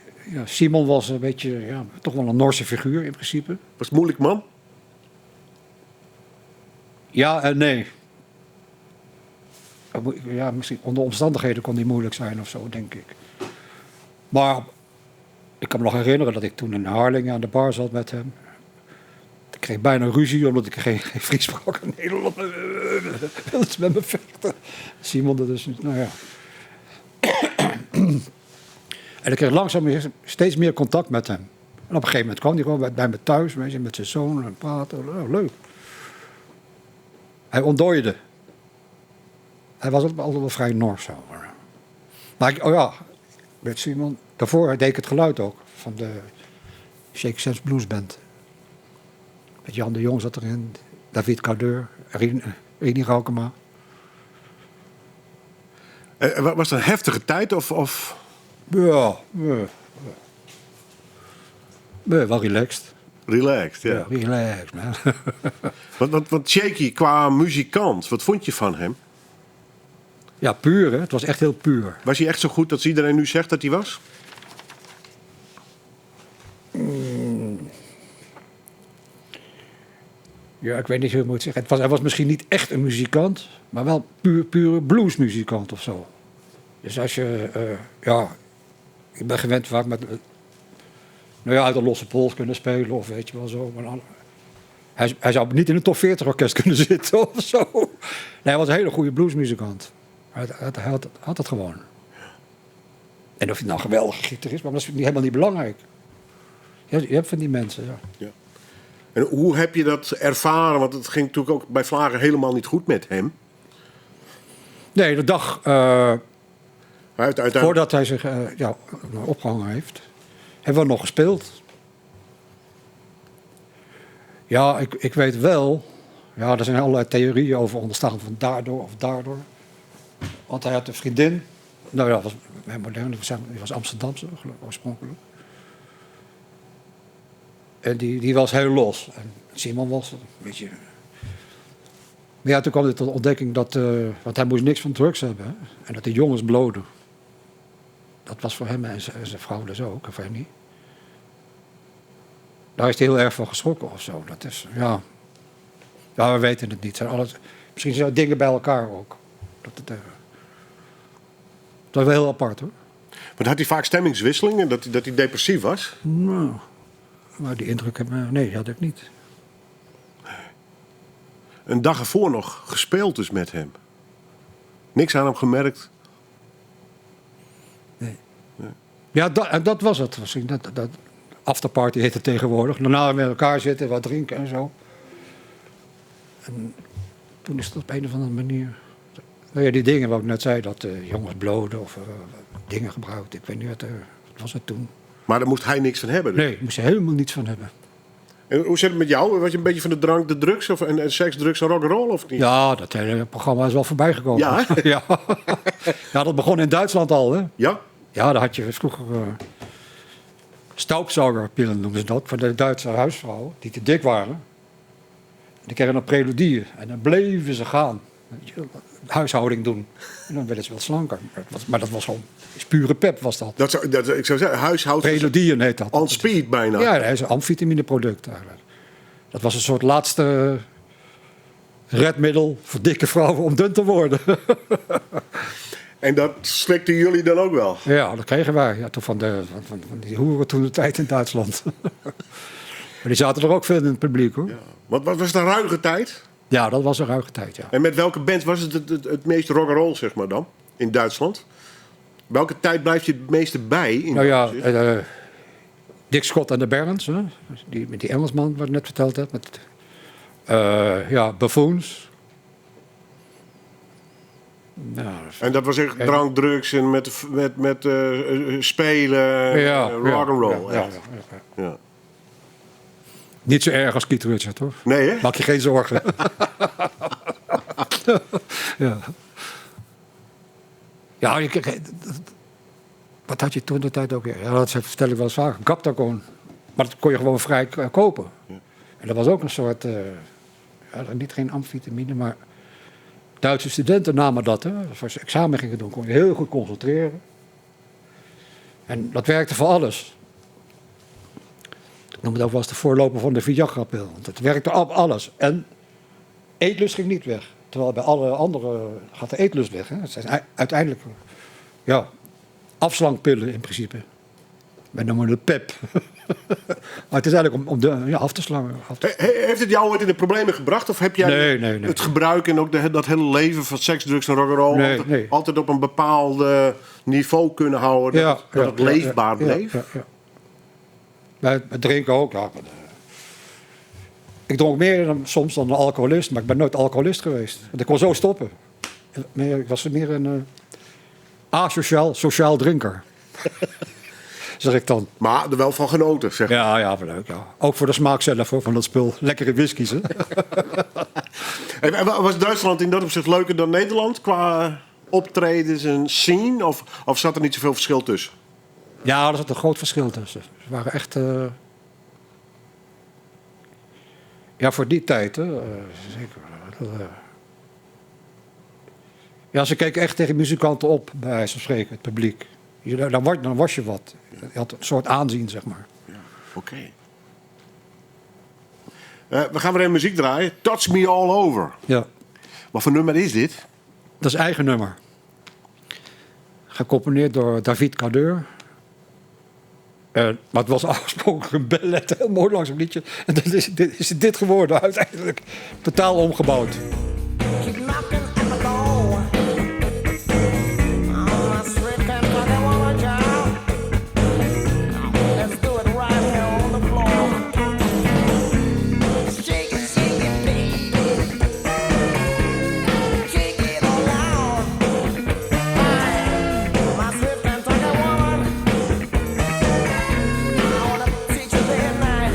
Simon was een beetje, toch wel een Noorse figuur in principe. Was het moeilijk man? Ja en nee. Ja, misschien onder omstandigheden kon die moeilijk zijn of zo, denk ik. Maar ik kan me nog herinneren dat ik toen in Harlingen aan de bar zat met hem. Ik kreeg bijna ruzie omdat ik geen Fries sprak in Nederland. Wilde ze met me vechten. Simon, dat is... Nou ja. En ik kreeg langzaam steeds meer contact met hem. En op een gegeven moment kwam hij gewoon bij me thuis, met zijn zoon en praten. Oh, leuk. Hij ontdooide. Hij was altijd wel vrij Noors. Zo. Maar met Simon. Daarvoor deed ik het geluid ook van de Shaky Sam's Blues Band. Met Jan de Jong zat erin, David Cardeur, Rini Raukema. Was het een heftige tijd of? Ja, wel relaxed. Relaxed, ja. Ja, relaxed, man. Want Shaky qua muzikant, wat vond je van hem? Ja, puur, hè. Het was echt heel puur. Was hij echt zo goed dat iedereen nu zegt dat hij was? Ja, ik weet niet hoe ik moet zeggen. Hij was misschien niet echt een muzikant, maar wel pure bluesmuzikant of zo. Dus als je, ik ben gewend vaak met, uit de losse pols kunnen spelen of weet je wel zo. Maar dan, hij zou niet in een top 40 orkest kunnen zitten of zo. Nee, hij was een hele goede bluesmuzikant. Hij had het gewoon. En of hij nou een geweldige gitarist is, maar dat is helemaal niet belangrijk. Je hebt van die mensen, ja. En hoe heb je dat ervaren? Want het ging natuurlijk ook bij Vlagen helemaal niet goed met hem. Nee, de dag Uiteindelijk... voordat hij zich opgehangen heeft, hebben we nog gespeeld. Ja, ik weet wel. Ja, er zijn allerlei theorieën over ontstaan van daardoor of daardoor. Want hij had een vriendin. Nou ja, dat was modern. Die was Amsterdamse oorspronkelijk. En die was heel los. En Simon was een beetje... Maar ja, toen kwam hij tot de ontdekking dat... want hij moest niks van drugs hebben. Hè? En dat de jongens bloden. Dat was voor hem en zijn vrouw dus ook. En voor hem niet. Daar is hij heel erg van geschrokken of zo. Dat is, ja... Ja, we weten het niet. Misschien zijn dingen bij elkaar ook. Dat was wel heel apart, hoor. Maar had hij vaak stemmingswisselingen? Dat hij depressief was? Nou... Maar die indruk die had ik niet. Een dag ervoor nog gespeeld dus met hem. Niks aan hem gemerkt. Ja, en dat was het. Dat afterparty heet het tegenwoordig. Daarna met elkaar zitten, wat drinken en zo. En toen is het op een of andere manier... Nou ja, die dingen wat ik net zei, dat jongens bloden of dingen gebruikt. Ik weet niet wat was het toen. Maar daar moest hij niks van hebben. Dus. Nee, ik moest er helemaal niets van hebben. En hoe zit het met jou? Was je een beetje van de drank, de drugs en seks, drugs en rock'n'roll of niet? Ja, dat hele programma is wel voorbij gekomen. Ja, hè? Ja. Ja, dat begon in Duitsland al, hè? Ja? Ja, daar had je vroeger staubzaugerpillen, noemden ze dat, voor de Duitse huisvrouwen, die te dik waren. En die kregen een preludie en dan bleven ze gaan. Huishouding doen. En dan werden ze wel slanker. Maar dat was gewoon pure pep, was dat. Ik zou zeggen, huishouden Preludieën heet dat. on speed bijna. Ja, dat is een amfitamineproduct eigenlijk. Dat was een soort laatste redmiddel voor dikke vrouwen om dun te worden. En dat slikten jullie dan ook wel? Ja, dat kregen wij. Ja, van die hoeren toen de tijd in Duitsland. Maar die zaten er ook veel in het publiek, hoor. Ja. Wat was het een ruige tijd? Ja, dat was een ruige tijd, ja. En met welke band was het meest rock'n'roll, zeg maar dan? In Duitsland? Welke tijd blijf je het meeste bij? Nou ja, Dick Scott en de Barons, hè? Met die Engelsman wat ik net verteld heb. Met, ja, Buffoons. Nou, En dat was echt drank, drugs en met spelen, ja, rock'n'roll. ja, echt. Ja. Niet zo erg als Keith Richards, hoor. Nee, hè? Maak je geen zorgen. Ja. Ja, wat had je toen de tijd ook weer? Ja, dat vertel ik wel eens vaak. Gaptagon. Maar dat kon je gewoon vrij kopen. Ja. En dat was ook een soort... ja, niet geen amfetamine, maar... Duitse studenten namen dat. Hè. Als ze examen gingen doen, kon je heel goed concentreren. En dat werkte voor alles. Ik noem het ook wel eens de voorloper van de Viagra-pil. Want het werkte op alles. En eetlust ging niet weg. Terwijl bij alle andere gaat de eetlust weg. Hè. Het zijn uiteindelijk afslankpillen in principe. Wij noemen het PEP. Maar het is eigenlijk om af te slangen. Heeft het jou ooit in de problemen gebracht? Of heb jij Nee. het gebruik en ook dat hele leven van seks, drugs en rock'n'roll altijd op een bepaald niveau kunnen houden? Dat het leefbaar bleef? Ja. Bij het drinken ook, ja. Ik dronk meer soms dan een alcoholist, maar ik ben nooit alcoholist geweest. Want ik kon zo stoppen. Ik was meer een sociaal drinker. Zeg ik dan. Maar er wel van genoten, zeg. Ja, wel leuk. Ja. Ook voor de smaak zelf, hoor, van dat spul. Lekkere whiskies, hè. En was Duitsland in dat opzicht leuker dan Nederland qua optredens en scene? Of zat er niet zoveel verschil tussen? Ja, er zat een groot verschil tussen. Ze waren echt... ja, voor die tijd, hè. Zeker. Ja, ze keken echt tegen muzikanten op, bij wijze van spreken, het publiek. Dan was je wat. Je had een soort aanzien, zeg maar. Ja, oké. We gaan weer even muziek draaien. Touch Me All Over. Ja. Wat voor nummer is dit? Dat is eigen nummer. Gecomponeerd door David Cadeur. Maar het was afgesproken een ballet, heel mooi langzaam liedje. En dan is dit geworden uiteindelijk. Totaal omgebouwd. Keep knocking at the door. Oh, my sweet can't talk, I want a job. Let's do it right here on the floor. Shake it, baby. Shake it all out. My sweet can't talk, I want. I wanna teach you day and night.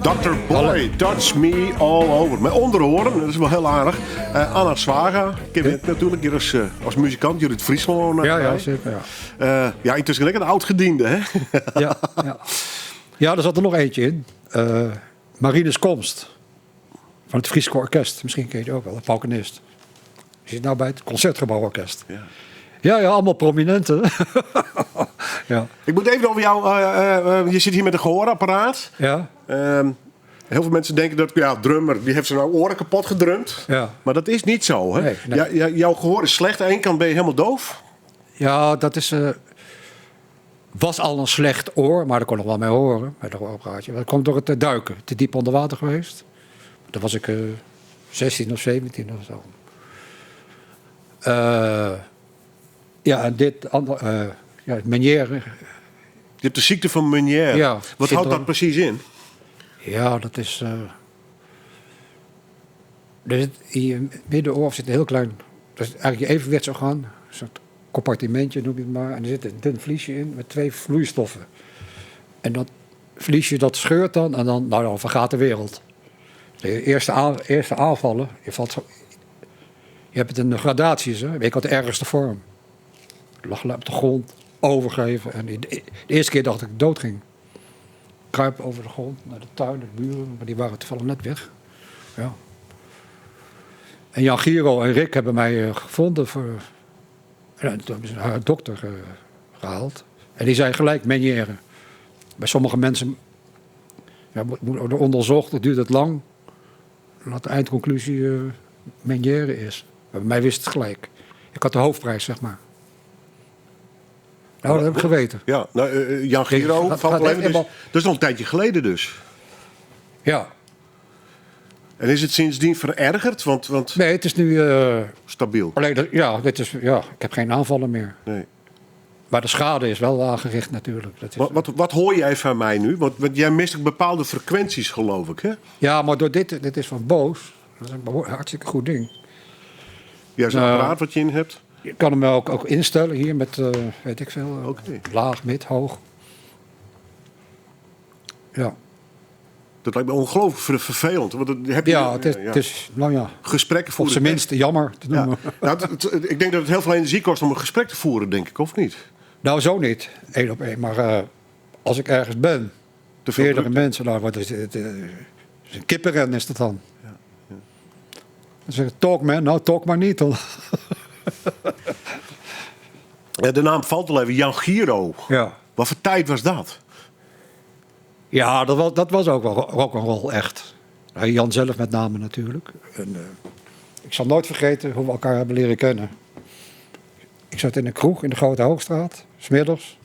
Dr. Boy, Touch Me All Over. Met onderhoren, dat is wel heel aardig. Anna Swaga, ken je natuurlijk hier als muzikant. Judith Friesland. Ja, zeker. Ja. Ja, intussen lekker een oud-gediende, hè? Ja, er zat er nog eentje in. Marines Komst. Van het Friese Orkest. Misschien ken je die ook wel, een paukenist. Die zit nou bij het Concertgebouworkest. Ja, allemaal prominenten. Ja. Ik moet even over jou... je zit hier met een gehoorapparaat. Ja. Heel veel mensen denken dat... Ja, drummer, die heeft zijn oren kapot gedrumd. Ja. Maar dat is niet zo, hè? Nee. Jouw gehoor is slecht. Aan één kant ben je helemaal doof. Ja, dat is... was al een slecht oor, maar daar kon ik nog wel mee horen. Met een gehoorapparaatje. Dat komt door het duiken. Te diep onder water geweest. Dan was ik 16 of 17 of zo. Ja, en dit andere... Meniere. Je hebt de ziekte van Meunier. Ja, Wat houdt dat precies in? Ja, dat is... in je middenoor zit een heel klein... Dat is eigenlijk je evenwichtsorgaan. Een soort compartimentje noem je het maar. En er zit een dun vliesje in met 2 vloeistoffen. En dat vliesje dat scheurt dan en dan vergaat de wereld. De eerste aanvallen, je hebt het in de gradaties. Hè? Ik had de ergste vorm. Ik lag op de grond, overgeven. En de eerste keer dacht ik dood ging. Kruipen over de grond naar de tuin, de buren, maar die waren toevallig net weg. Ja. En Jan Giro en Rick hebben mij gevonden. Toen hebben ze haar dokter gehaald. En die zei gelijk Meniere. Bij sommige mensen wordt onderzocht, het duurt het lang. Dat de eindconclusie Meniere is. Maar bij mij wist het gelijk. Ik had de hoofdprijs, zeg maar. Nou, dat heb ik geweten. Ja, nou, Jan Giro van het leven. Dat is nog een tijdje geleden dus. Ja. En is het sindsdien verergerd? Want Nee, het is nu... stabiel. alleen, ik heb geen aanvallen meer. Nee. Maar de schade is wel aangericht natuurlijk. Dat is, Wat hoor jij van mij nu? Want jij mist ook bepaalde frequenties, geloof ik, hè? Ja, maar door dit is van Boos. Dat is een hartstikke goed ding. Ja, zo'n apparaat wat je in hebt. Je kan hem ook instellen hier met, weet ik veel, Oké. laag, mid, hoog. Ja. Dat lijkt me ongelooflijk vervelend. Want dan heb je, Ja, het is, nou ja, gesprekken op voeren. zijn minst jammer te Ja. noemen. Nou, ik denk dat het heel veel energie kost om een gesprek te voeren, denk ik, of niet? Nou, zo niet, 1 op 1. Maar als ik ergens ben, Te veel meerdere drukte. mensen, nou, wat is het? Het is een kippenren is dat dan. Dan zeg ik, talk man, nou talk maar niet dan. De naam valt al even, Jan Giro. Ja. Wat voor tijd was dat? Ja, dat was ook wel rock'n'roll, echt. Jan zelf met name natuurlijk. En, ik zal nooit vergeten hoe we elkaar hebben leren kennen. Ik zat in een kroeg in de Grote Hoogstraat, 's middags.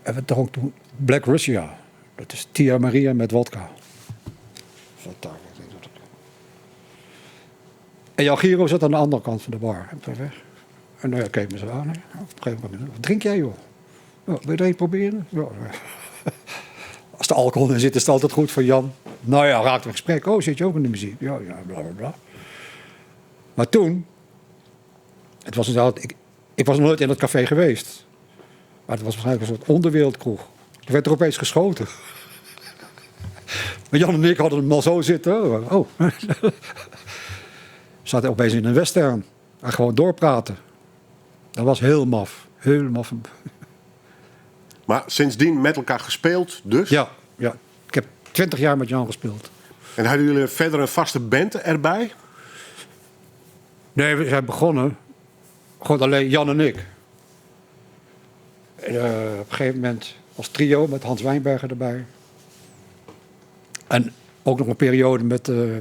En we dronken toen Black Russia. Dat is Tia Maria met wodka. Fantastisch. En Jan Giro zat aan de andere kant van de bar. En weg. En nou ja, keek me zo aan. Hè. Op een gegeven moment, wat drink jij joh? Ja, wil je er een proberen? Ja. Als er alcohol in zit, is het altijd goed voor Jan. Nou ja, raakte een gesprek. Oh, zit je ook in de muziek? Ja, bla bla bla. Maar toen, het was inderdaad, ik was nog nooit in dat café geweest. Maar het was waarschijnlijk een soort onderwereldkroeg. Er werd er opeens geschoten. Maar Jan en ik hadden hem al zo zitten. Oh. Zaten opeens in een western. En gewoon doorpraten. Dat was heel maf. Heel maf. Maar sindsdien met elkaar gespeeld, dus? Ja. Ik heb 20 jaar met Jan gespeeld. En hadden jullie verder een vaste band erbij? Nee, we zijn begonnen. Gewoon alleen Jan en ik. En, op een gegeven moment als trio met Hans Wijnberger erbij. En ook nog een periode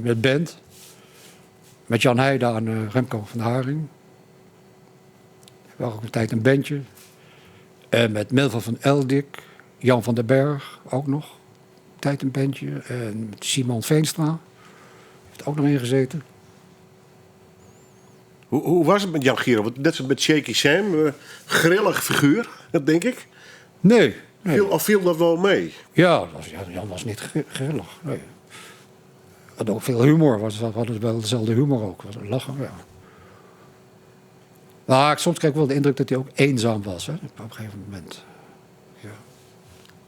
met band. Met Jan Heijda en Remco van der Haring. We hadden ook een tijd een bandje. En met Melvin van Eldik, Jan van den Berg ook nog. Een tijd een bandje. En met Simon Veenstra. Heeft ook nog ingezeten. Hoe was het met Jan Giro? Want net zoals met Shaky Sam, grillig figuur, dat denk ik. Nee. Viel dat wel mee? Ja, Jan was niet grillig. Nee. Had ook veel humor. We hadden wel dezelfde humor ook. Was lachen, ja. Maar soms kreeg ik wel de indruk dat hij ook eenzaam was. Hè, op een gegeven moment. Ja.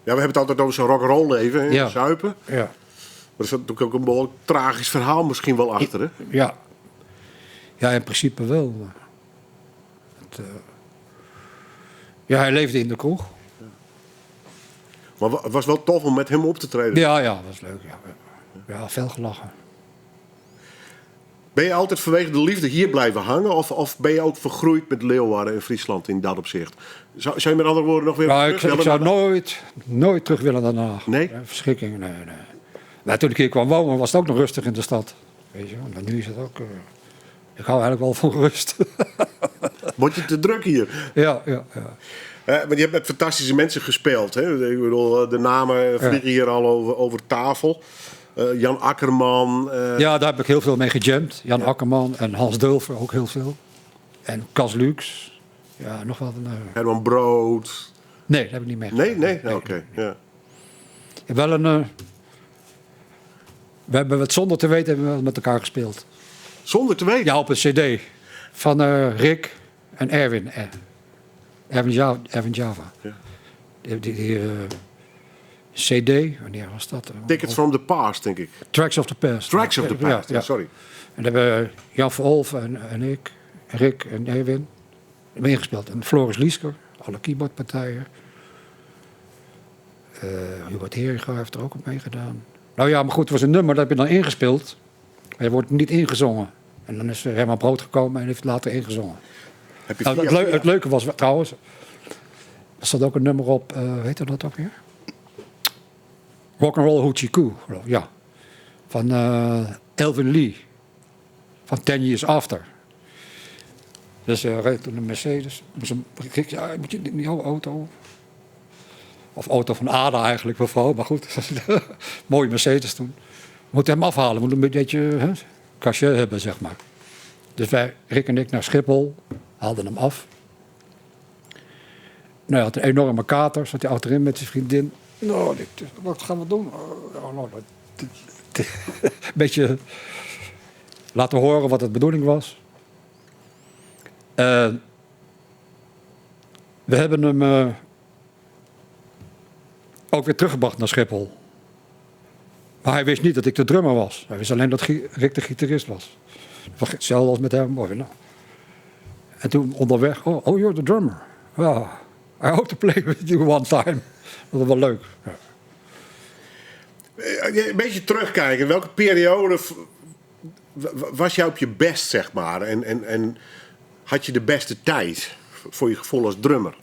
we hebben het altijd over zo'n rock'n'roll leven, hè? Ja. Zuipen. Ja. Maar er zit natuurlijk ook een behoorlijk tragisch verhaal misschien wel achter, hè? Ja. Ja, in principe wel. Ja, hij leefde in de kroeg. Maar het was wel tof om met hem op te treden. Ja, dat was leuk. Ja, veel gelachen. Ben je altijd vanwege de liefde hier blijven hangen? Of ben je ook vergroeid met Leeuwarden en Friesland in dat opzicht? Zou je met andere woorden nog weer Ja, terug ik willen zou naar- nooit terug willen naar Den Haag. Nee? Verschrikking, nee. Maar toen ik hier kwam wonen was het ook nog rustig in de stad. Weet je, maar nu is het ook... ik hou eigenlijk wel van rust. Word je te druk hier? ja. Maar je hebt met fantastische mensen gespeeld. Hè? Ik bedoel, de namen vliegen hier al over tafel. Jan Akkerman. Ja, daar heb ik heel veel mee gejamd. Jan Akkerman en Hans Dulfer ook heel veel. En Cas Lux. Ja, nog wat. Herman Brood. Nee, dat heb ik niet mee. Nee? Oké. Ja. Ik heb wel een... we hebben het zonder te weten hebben we wel met elkaar gespeeld. Zonder te weten. Ja, op een cd. Van Rick en Erwin. Erwin Java. Ja. Die cd, wanneer was dat? Tickets from the Past, denk ik. Tracks of the Past. Tracks of the Past, Ja. sorry. En daar hebben Jan Verolven en ik, Rick en Erwin hebben ingespeeld. En Floris Liesker, alle keyboardpartijen. Hubert Heringa heeft er ook op meegedaan. Nou ja, maar goed, het was een nummer, dat heb je dan ingespeeld. Maar je wordt niet ingezongen. En dan is Herman Brood gekomen en heeft het later ingezongen. Heb je Nou, het leuke was trouwens, er zat ook een nummer op, weet je dat ook weer? Rock'n'Roll Hoochie Coo, geloof ik, ja. Van Elvin Lee. Van 10 Years After. Dus reed toen een Mercedes. Ik zei, moet je in jouw auto? Of auto van Ada eigenlijk, mevrouw. Maar goed, mooie Mercedes toen. We moeten hem afhalen, we moeten een beetje cachet hebben, zeg maar. Dus wij, Rick en ik, naar Schiphol. Haalden hem af. Nou, hij had een enorme kater. Zat hij achterin met zijn vriendin. Nou, wat gaan we doen? Een beetje laten horen wat de bedoeling was. We hebben hem ook weer teruggebracht naar Schiphol. Maar hij wist niet dat ik de drummer was. Hij wist alleen dat Rick de gitarist was. Hetzelfde als met hem. Mooi, nou. En toen onderweg, oh, you're the drummer. Well, I hope to play with you one time. Dat was wel leuk. Ja. Een beetje terugkijken. Welke periode was jij op je best, zeg maar? En had je de beste tijd voor je gevoel als drummer?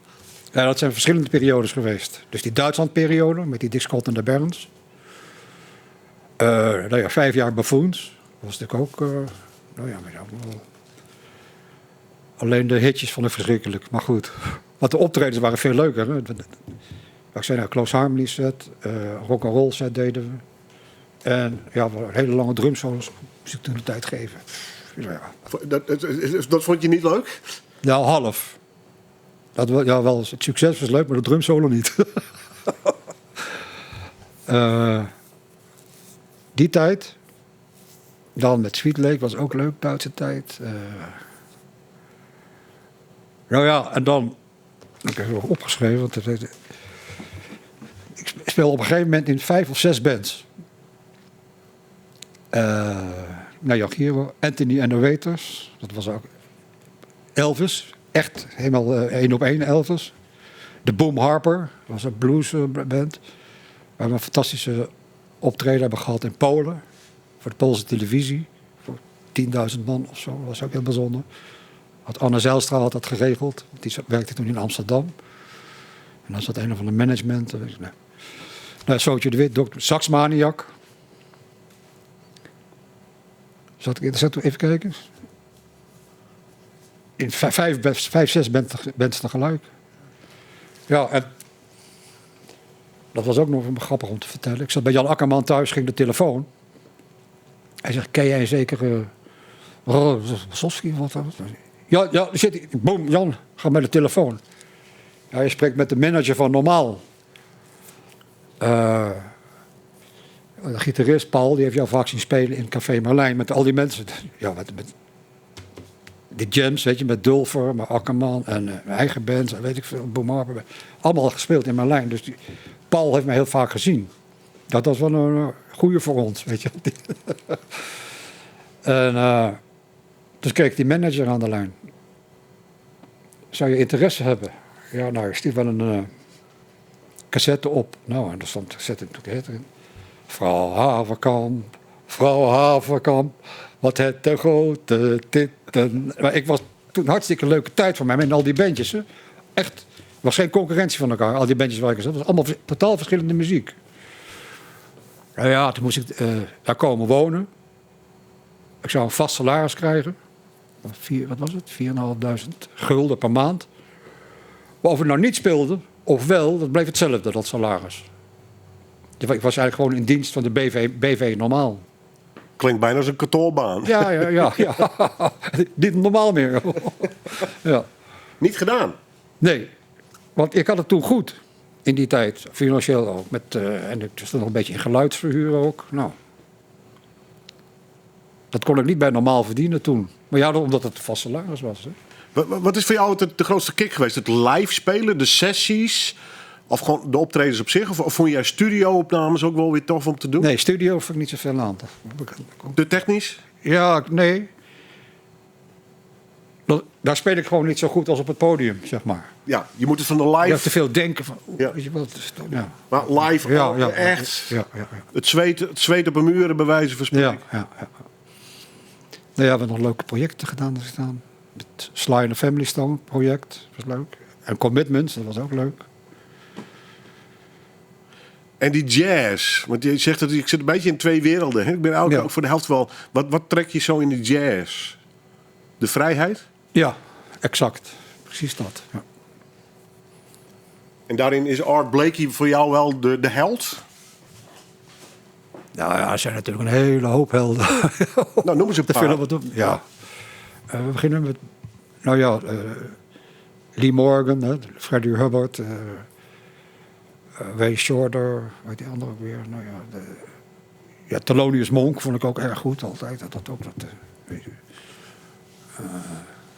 Ja, dat zijn verschillende periodes geweest. Dus die Duitsland-periode met die Dick Scott en de Berns. 5 jaar Buffoons. Dat was natuurlijk ook... weet je ook wel. Alleen de hitjes vond ik verschrikkelijk, maar goed. Want de optredens waren veel leuker. Hè? Ik zei, Close Harmony set, rock'n'roll set deden we. En ja, een hele lange drumsolos moest ik toen de tijd geven. Ja. Dat vond je niet leuk? Nou, half. Wel, het succes was leuk, maar de drumsolo niet. Die tijd. Dan met Sweet Lake was ook leuk, Duitse tijd. Nou ja, en dan... Ik heb het nog opgeschreven. Want ik speel op een gegeven moment in 5 of 6 bands. Jan Giro, Anthony and the Waiters. Dat was ook Elvis. Echt helemaal 1 op 1 Elvis. De Boom Harper. Dat was een bluesband. Waar we een fantastische optreden hebben gehad in Polen. Voor de Poolse televisie. Voor 10.000 man of zo. Dat was ook heel bijzonder. Anne Zijlstra had dat geregeld. Die werkte toen in Amsterdam. En dan zat een of ander management. Sootje de Wit, Saxmaniac. Even kijken. In 5, 6 bands tegelijk. Ja, en dat was ook nog grappig om te vertellen. Ik zat bij Jan Akkerman thuis, ging de telefoon. Hij zegt, ken jij zeker Sosky? Wat was dat? Ja, zit hij. Boom, Jan, ga met de telefoon. Ja, hij spreekt met de manager van Normaal. De gitarist Paul, die heeft jou vaak zien spelen in Café Marlijn met al die mensen. Ja, met de jams, weet je, met Dulfer, met Akkerman en eigen bands, en weet ik veel, Boom Harper. Allemaal gespeeld in Marlijn. Dus Paul heeft mij heel vaak gezien. Dat was wel een goede voor ons, weet je. En dus kreeg ik die manager aan de lijn. Zou je interesse hebben? Ja, nou, ik stuur wel een cassette op. Nou, en daar stond de cassette in. Vrouw Haverkamp, wat het de grote titten. Maar ik was toen een hartstikke leuke tijd voor mij met al die bandjes. Hè. Echt, er was geen concurrentie van elkaar, al die bandjes waar ik zat. Het was allemaal totaal verschillende muziek. Nou ja, toen moest ik daar komen wonen. Ik zou een vast salaris krijgen. Wat was het? 4.500 gulden per maand. Maar of het nou niet speelde, of wel, dat bleef hetzelfde, dat salaris. Ik was eigenlijk gewoon in dienst van de BV normaal. Klinkt bijna als een kantorbaan. Ja. Niet normaal meer. Ja. Niet gedaan. Nee, want ik had het toen goed. In die tijd, financieel ook. En ik stond nog een beetje in geluidsverhuur ook. Nou, dat kon ik niet bij normaal verdienen toen. Maar ja, omdat het vast salaris was. Hè. Wat is voor jou de grootste kick geweest? Het live spelen, de sessies? Of gewoon de optredens op zich? Of vond jij studio-opnames ook wel weer tof om te doen? Nee, studio vond ik niet zoveel aan. Te technisch? Ja, nee. Daar speel ik gewoon niet zo goed als op het podium, zeg maar. Ja, je moet het van de Je live... hebt te veel denken van... Ja. Weet je wat, ja. Maar live echt... Ja. Het zweet op een muren bij wijze van spreken. Ja. Nou ja, we hebben nog leuke projecten gedaan. Het Sly and the Family Stone project was leuk. En Commitments, dat was ook leuk. En die jazz, want je zegt dat ik zit een beetje in twee werelden. Hè? Ik ben ook voor de helft wel... Wat trek je zo in die jazz? De vrijheid? Ja, exact. Precies dat. Ja. En daarin is Art Blakey voor jou wel de held? Nou ja, er zijn natuurlijk een hele hoop helden. Nou, noem eens een Te paar. veel wat doen. Ja. We beginnen met... Nou ja, Lee Morgan, hè, Freddie Hubbard... Ray Shorter, weet die andere ook weer. Nou ja, Thelonious Monk vond ik ook erg goed altijd. Weet je.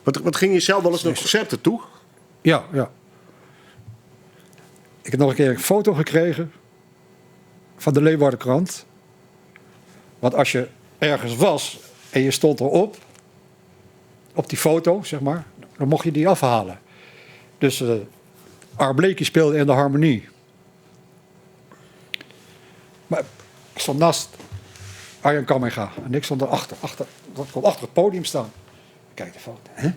Wat ging je zelf wel eens naar concerten toe? Ja. Ik heb nog een keer een foto gekregen van de Leeuwardenkrant. Want als je ergens was en je stond erop, op die foto, zeg maar, dan mocht je die afhalen. Dus Art Blakey speelde in de harmonie. Maar ik stond naast Arjan Kamminga en ik stond erachter. Ik kon achter het podium staan. Kijk de foto. Hè?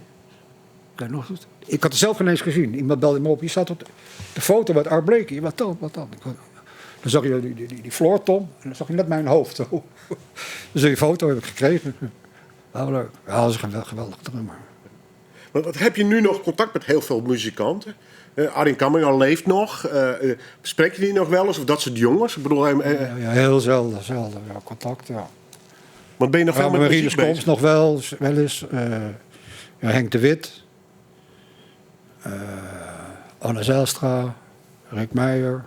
Kijk nog goed. Ik had het zelf geen eens gezien. Iemand belde me op. Je staat op de foto met Art Blakey. Wat dan? Dan zag je die floortom en dan zag je net mijn hoofd. Zo. Dus die foto heb ik gekregen. Wel leuk. Ja, dat is een geweldig drummer. Wat heb je nu nog contact met heel veel muzikanten? Arjen Kamminga leeft nog. Spreek je die nog wel eens? Of dat soort jongens? Ik bedoel, Ja, heel zelden. Ja, contact, ja. Want ben je nog veel met Marie muziek Komst bezig? nog wel eens. Henk de Wit. Anne Zijlstra. Rick Meijer.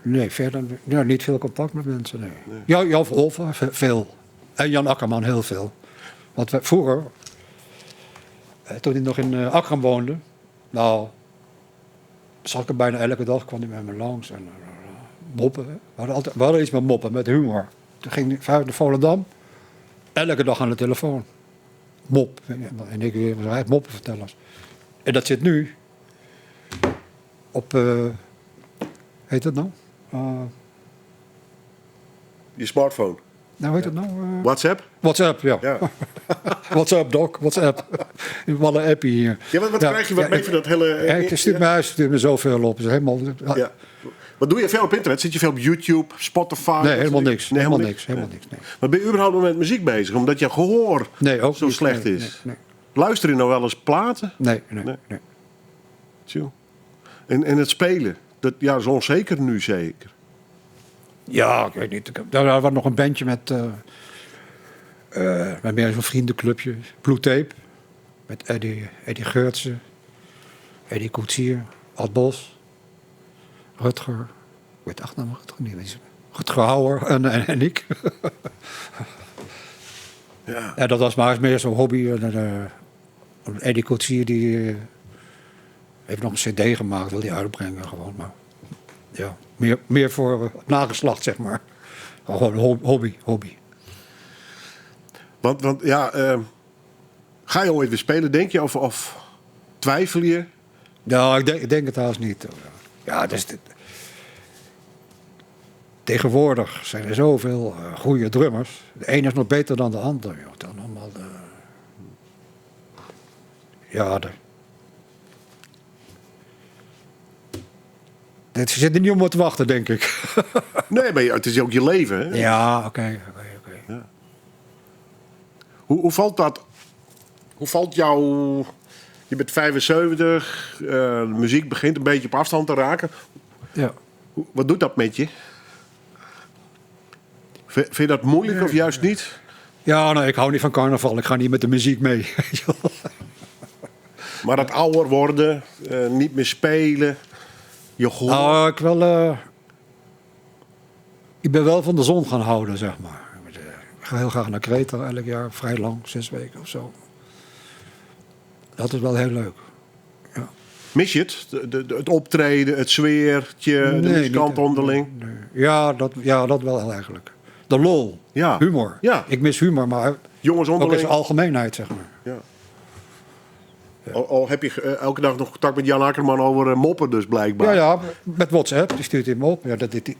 Nee, verder niet veel contact met mensen, nee. Jan Verhoeven, veel. En Jan Akkerman, heel veel. Want vroeger, toen hij nog in Akkeren woonde, nou, zat ik er bijna elke dag, kwam hij met me langs. En moppen. We hadden iets met moppen, met humor. Toen ging hij vanuit de Volendam, elke dag aan de telefoon. Mop. En ik weer moppen vertellen. En dat zit nu op, heet dat nou? Je smartphone. Nou, heet dat nou? WhatsApp? WhatsApp, ja. Ja. WhatsApp, doc, WhatsApp. Wat een appie hier. Ja, wat krijg je mee van dat hele... Ik stuur me zoveel op. Is helemaal, Ja. Wat doe je veel op internet? Zit je veel op YouTube, Spotify? Nee, helemaal niks. Nee, Helemaal niks. Nee. Maar ben je überhaupt met muziek bezig? Omdat je gehoor Nee, ook zo niet. slecht Nee, is. nee. Luister je nou wel eens platen? Nee. Tjoe. En het spelen? Dat is onzeker nu zeker. Ja, ik weet niet. Daar was nog een bandje met meer zo'n vriendenclubje. Blue Tape. Met Eddie Geurtsen. Eddie Koetsier. Ad Bos. Rutger. Ik weet de achternaam Rutger niet. Rutger Hauer en ik. Ja. Ja, dat was maar eens meer zo'n hobby. Eddie Koetsier die heeft nog een cd gemaakt, wil die uitbrengen gewoon. Maar ja, meer voor het nageslacht, zeg maar. Gewoon een hobby. Want ja, ga je ooit weer spelen, denk je? Of twijfel je? Nou, ik denk het haast niet. Ja, dus tegenwoordig zijn er zoveel goede drummers. De ene is nog beter dan de ander. Joh. Dan allemaal Dit zit er niet om wat te wachten, denk ik. Nee, maar het is ook je leven, hè? Ja, oké. Hoe valt dat? Hoe valt jou... Je bent 75, de muziek begint een beetje op afstand te raken. Ja. Wat doet dat met je? Vind je dat moeilijk of juist niet? Ja, nou, ik hou niet van carnaval. Ik ga niet met de muziek mee. Maar dat ouder worden, niet meer spelen, je gehoor... Nou, ik ben wel van de zon gaan houden, zeg maar. Ik ga heel graag naar Kreta elk jaar, vrij lang, 6 weken of zo. Dat is wel heel leuk. Ja. Mis je het? Het optreden, het sfeertje, de muzikant niet- onderling? nee. Ja, dat wel eigenlijk. De lol, Ja. humor. Ja. Ik mis humor, maar Jongens ook in onderling? zijn algemeenheid, zeg maar. Ja. Al heb je elke dag nog contact met Jan Akkerman over moppen dus blijkbaar. Ja, met WhatsApp, die stuurt hij me op. Ja, ik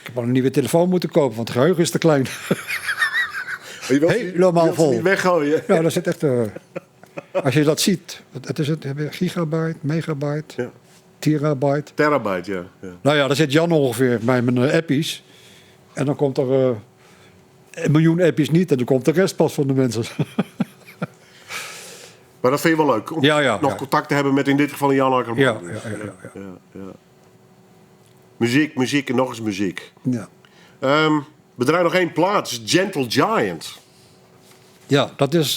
heb al een nieuwe telefoon moeten kopen, want het geheugen is te klein. Je wilt Helemaal je wilt ze vol. niet weggooien. Ja, dat zit echt... als je dat ziet, het is het gigabyte, megabyte, Ja. terabyte. Terabyte, ja. Nou ja, daar zit Jan ongeveer bij mijn appies. En dan komt er 1 miljoen appies niet en dan komt de rest pas van de mensen. Maar dat vind je wel leuk, om Ja, nog ja. contact te hebben met in dit geval Jan Akkerman. Ja. Muziek en nog eens muziek. Ja. We draaien nog 1 plaat, het is Gentle Giant. Ja, dat is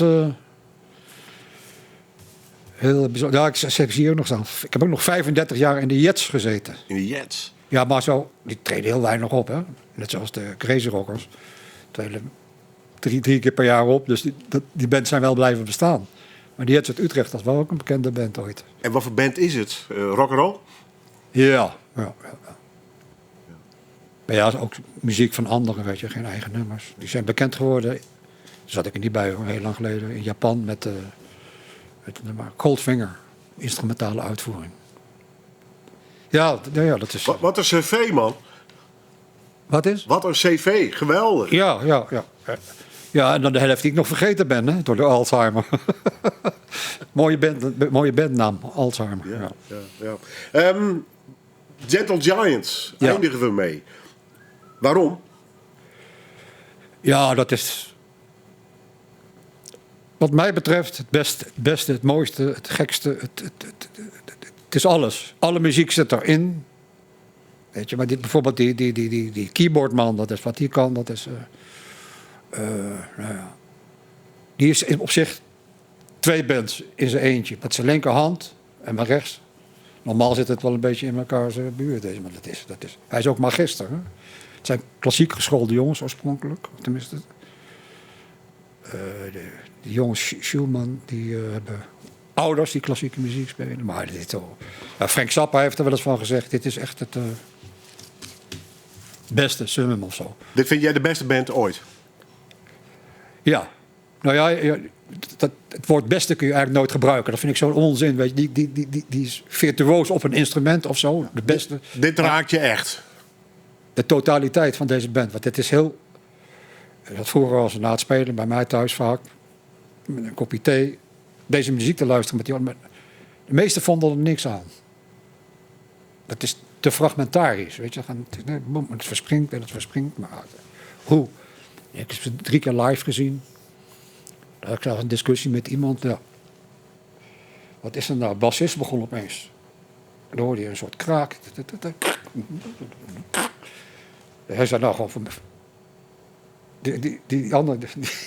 heel bijzonder. Ja, ik heb hier ook nog staan. Ik heb ook nog 35 jaar in de Jets gezeten. In de Jets. Ja, maar zo, die treden heel weinig op, hè. Net zoals de Crazy Rockers. Treden 3 keer per jaar op, dus die bands zijn wel blijven bestaan. Maar die Jets uit Utrecht, dat was wel ook een bekende band ooit. En wat voor band is het? Rock'n'roll? Ja. Maar ja, ook muziek van anderen, weet je, geen eigen nummers. Die zijn bekend geworden. Daar zat ik er niet bij, hoor, heel lang geleden. In Japan met het nummer Coldfinger. Instrumentale uitvoering. Ja, dat is... Wat een cv, man. Wat is? Wat een cv, geweldig. Ja. Ja, en dan de helft die ik nog vergeten ben, hè, door de Alzheimer. mooie bandnaam, Alzheimer. Ja. Gentle Giants, Ja. eindigen we mee. Waarom? Ja, dat is... Wat mij betreft het beste, het mooiste, het gekste. Het is alles. Alle muziek zit erin. Weet je, maar bijvoorbeeld die keyboardman, dat is wat die kan. Dat is... nou ja. Die is op zich 2 bands in zijn eentje. Met zijn linkerhand en mijn rechts. Normaal zit het wel een beetje in elkaar zijn buurt. Deze, maar dat is. Hij is ook magister. Hè? Het zijn klassiek geschoolde jongens oorspronkelijk. Tenminste. Die jongens Schumann, die hebben ouders die klassieke muziek spelen. Maar Frank Zappa heeft er wel eens van gezegd. Dit is echt het beste summum of zo. Dit vind jij de beste band ooit? Ja. Nou ja, het woord beste kun je eigenlijk nooit gebruiken. Dat vind ik zo'n onzin. Weet je. Die is virtuoos op een instrument of zo. De beste. Dit raakt je echt. De totaliteit van deze band. Want het is heel... Dat vroeger was na het spelen bij mij thuis vaak. Met een kopje thee. Deze muziek te luisteren met die... Maar de meesten vonden er niks aan. Dat is te fragmentarisch. Weet je. Het verspringt en het verspringt. Maar hoe? Ik heb ze 3 keer live gezien. Daar had ik zelfs een discussie met iemand. Ja. Wat is er nou? De bassist begon opeens. Dan hoorde je een soort kraak. Hij zei nou gewoon... Die andere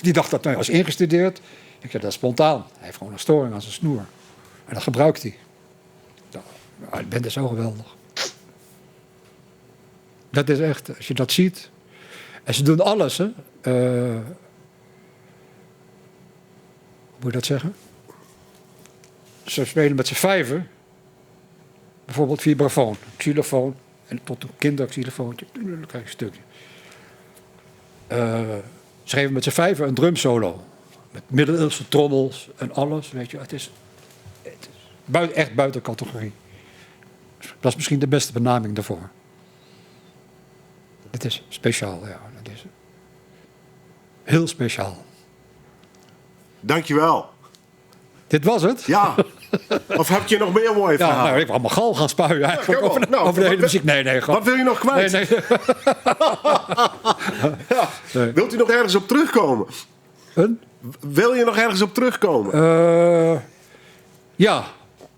die dacht dat hij was ingestudeerd. Ik zei dat is spontaan. Hij heeft gewoon een storing aan zijn snoer. En dat gebruikt hij. Nou, de band is zo geweldig. Dat is echt, als je dat ziet... En ze doen alles, hè. Hoe moet je dat zeggen? Ze spelen met z'n 5. bijvoorbeeld vibrafoon, xylofoon en tot een kinderxylofoontje. Dan krijg je een stukje. Ze geven met z'n vijven een drumsolo. Met middeleeuwse trommels en alles. Weet je. Het is echt buiten categorie. Dat is misschien de beste benaming daarvoor. Het is speciaal, ja. Het is heel speciaal. Dankjewel. Dit was het? Ja. Of heb je nog meer mooie Ja, verhalen? nou, ik wil allemaal gal gaan spuien eigenlijk kom op. over, Nou, over de hele wat- muziek. Nee, gewoon. Wat wil je nog kwijt? Nee. Nee. Wilt u nog ergens op terugkomen? Een? Wil je nog ergens op terugkomen? Ja.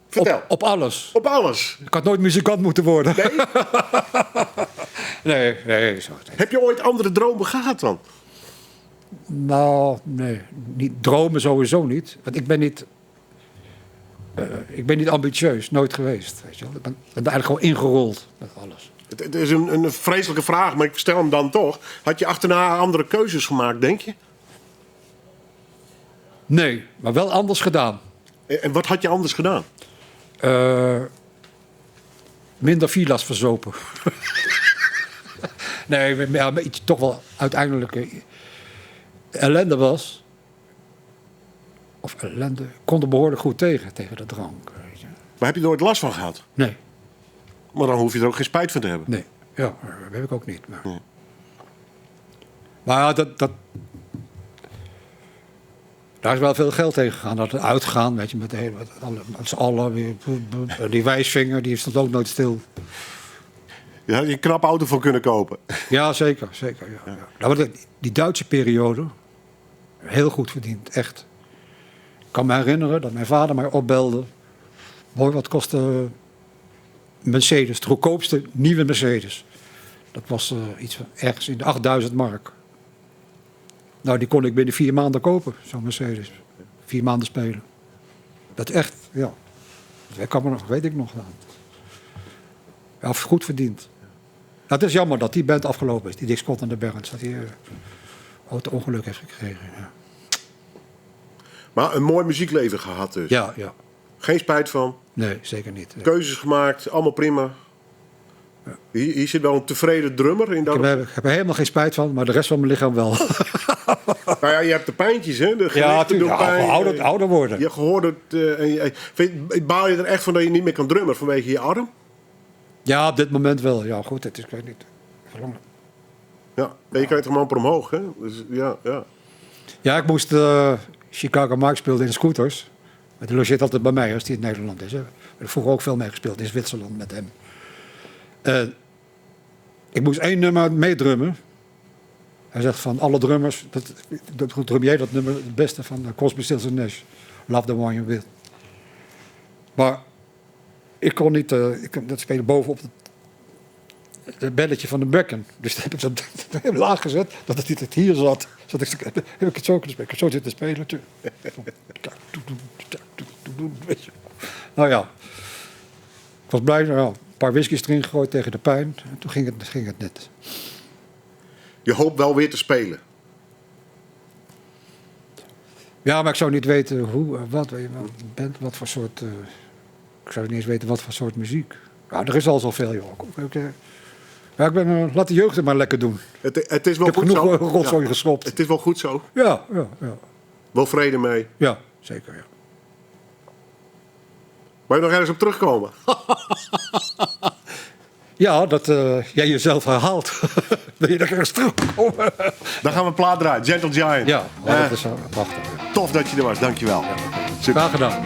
Vertel. Op alles. Op alles. Ik had nooit muzikant moeten worden. Nee? nee. Zo. Heb je ooit andere dromen gehad dan? Nou, nee. Niet, dromen sowieso niet. Want ik ben niet ambitieus. Nooit geweest. Weet je wel. Ik ben eigenlijk gewoon ingerold met alles. Het is een vreselijke vraag, maar ik stel hem dan toch. Had je achterna andere keuzes gemaakt, denk je? Nee, maar wel anders gedaan. En wat had je anders gedaan? Minder villa's verzopen. Nee, maar iets toch wel uiteindelijk ellende was. Of ellende. Ik kon er behoorlijk goed tegen de drank. Weet je. Maar heb je er ooit last van gehad? Nee, Maar dan hoef je er ook geen spijt van te hebben. nee. Ja, dat heb ik ook niet. Maar ja, daar is wel veel geld tegen gegaan. Dat uitgaan, weet je, met z'n allen weer. Die wijsvinger, die stond ook nooit stil. Je had je een knap auto voor kunnen kopen. Ja, zeker. Ja. Nou, die Duitse periode, heel goed verdiend, echt. Ik kan me herinneren dat mijn vader mij opbelde. Mooi, wat kostte Mercedes, de goedkoopste nieuwe Mercedes. Dat was iets van ergens in de 8000 mark. Nou, die kon ik binnen 4 maanden kopen, zo'n Mercedes. 4 maanden spelen. Dat is echt, ja. Dat kan me nog, weet ik nog. Ja, goed verdiend. Nou, het is jammer dat die band afgelopen is, die Dick Scott en de Barons. Dat hij auto-ongeluk heeft gekregen. Ja. Maar een mooi muziekleven gehad dus. Ja. Geen spijt van. Nee, zeker niet. Keuzes gemaakt, allemaal prima. Hier zit wel een tevreden drummer in dat. Ik heb er helemaal geen spijt van, maar de rest van mijn lichaam wel. Nou ja, je hebt de pijntjes, hè? De Ja, gewichten doen pijn. ouder worden. Je gehoord het. Baal je er echt van dat je niet meer kan drummen vanwege je arm? Ja, op dit moment wel. Ja, goed, het is, ik weet niet. Ja, en je krijgt hem amper omhoog, hè? Dus, ja. Ja, ik moest... Chicago Mike speelde in scooters. Maar die logeert altijd bij mij als die in Nederland is. Hè. Ik heb vroeger ook veel mee gespeeld in Zwitserland met hem. Ik moest 1 nummer meedrummen. Hij zegt van alle drummers... Hoe drum jij dat nummer het beste van Crosby, Stills Nash? Love the One You With. Maar ik kon niet... dat spelen bovenop het belletje van de bekken. Dus dan heb ik dat heel laag gezet, dat het niet hier zat. Heb ik het zo kunnen spelen. Zo zitten spelen. Nou ja. Ik was blij. Nou, een paar whiskies erin gegooid tegen de pijn. En toen ging het net. Je hoopt wel weer te spelen. Ja, maar ik zou niet weten hoe, wat voor soort... ik zou niet eens weten wat voor soort muziek. Ja, er is al zoveel, joh. Ja, laat de jeugd het maar lekker doen. Het is wel Ik heb goed genoeg zo. rotzooi geschopt. Het is wel goed zo. Ja. Wel vrede mee. Ja, zeker, ja. Wil je nog ergens op terugkomen? Ja, dat jij jezelf herhaalt. Wil je nog ergens terugkomen? Dan gaan we een plaat draaien. Gentle Giant. Ja, dat is prachtig. Ja. Tof dat je er was. Dankjewel. Super. Graag gedaan.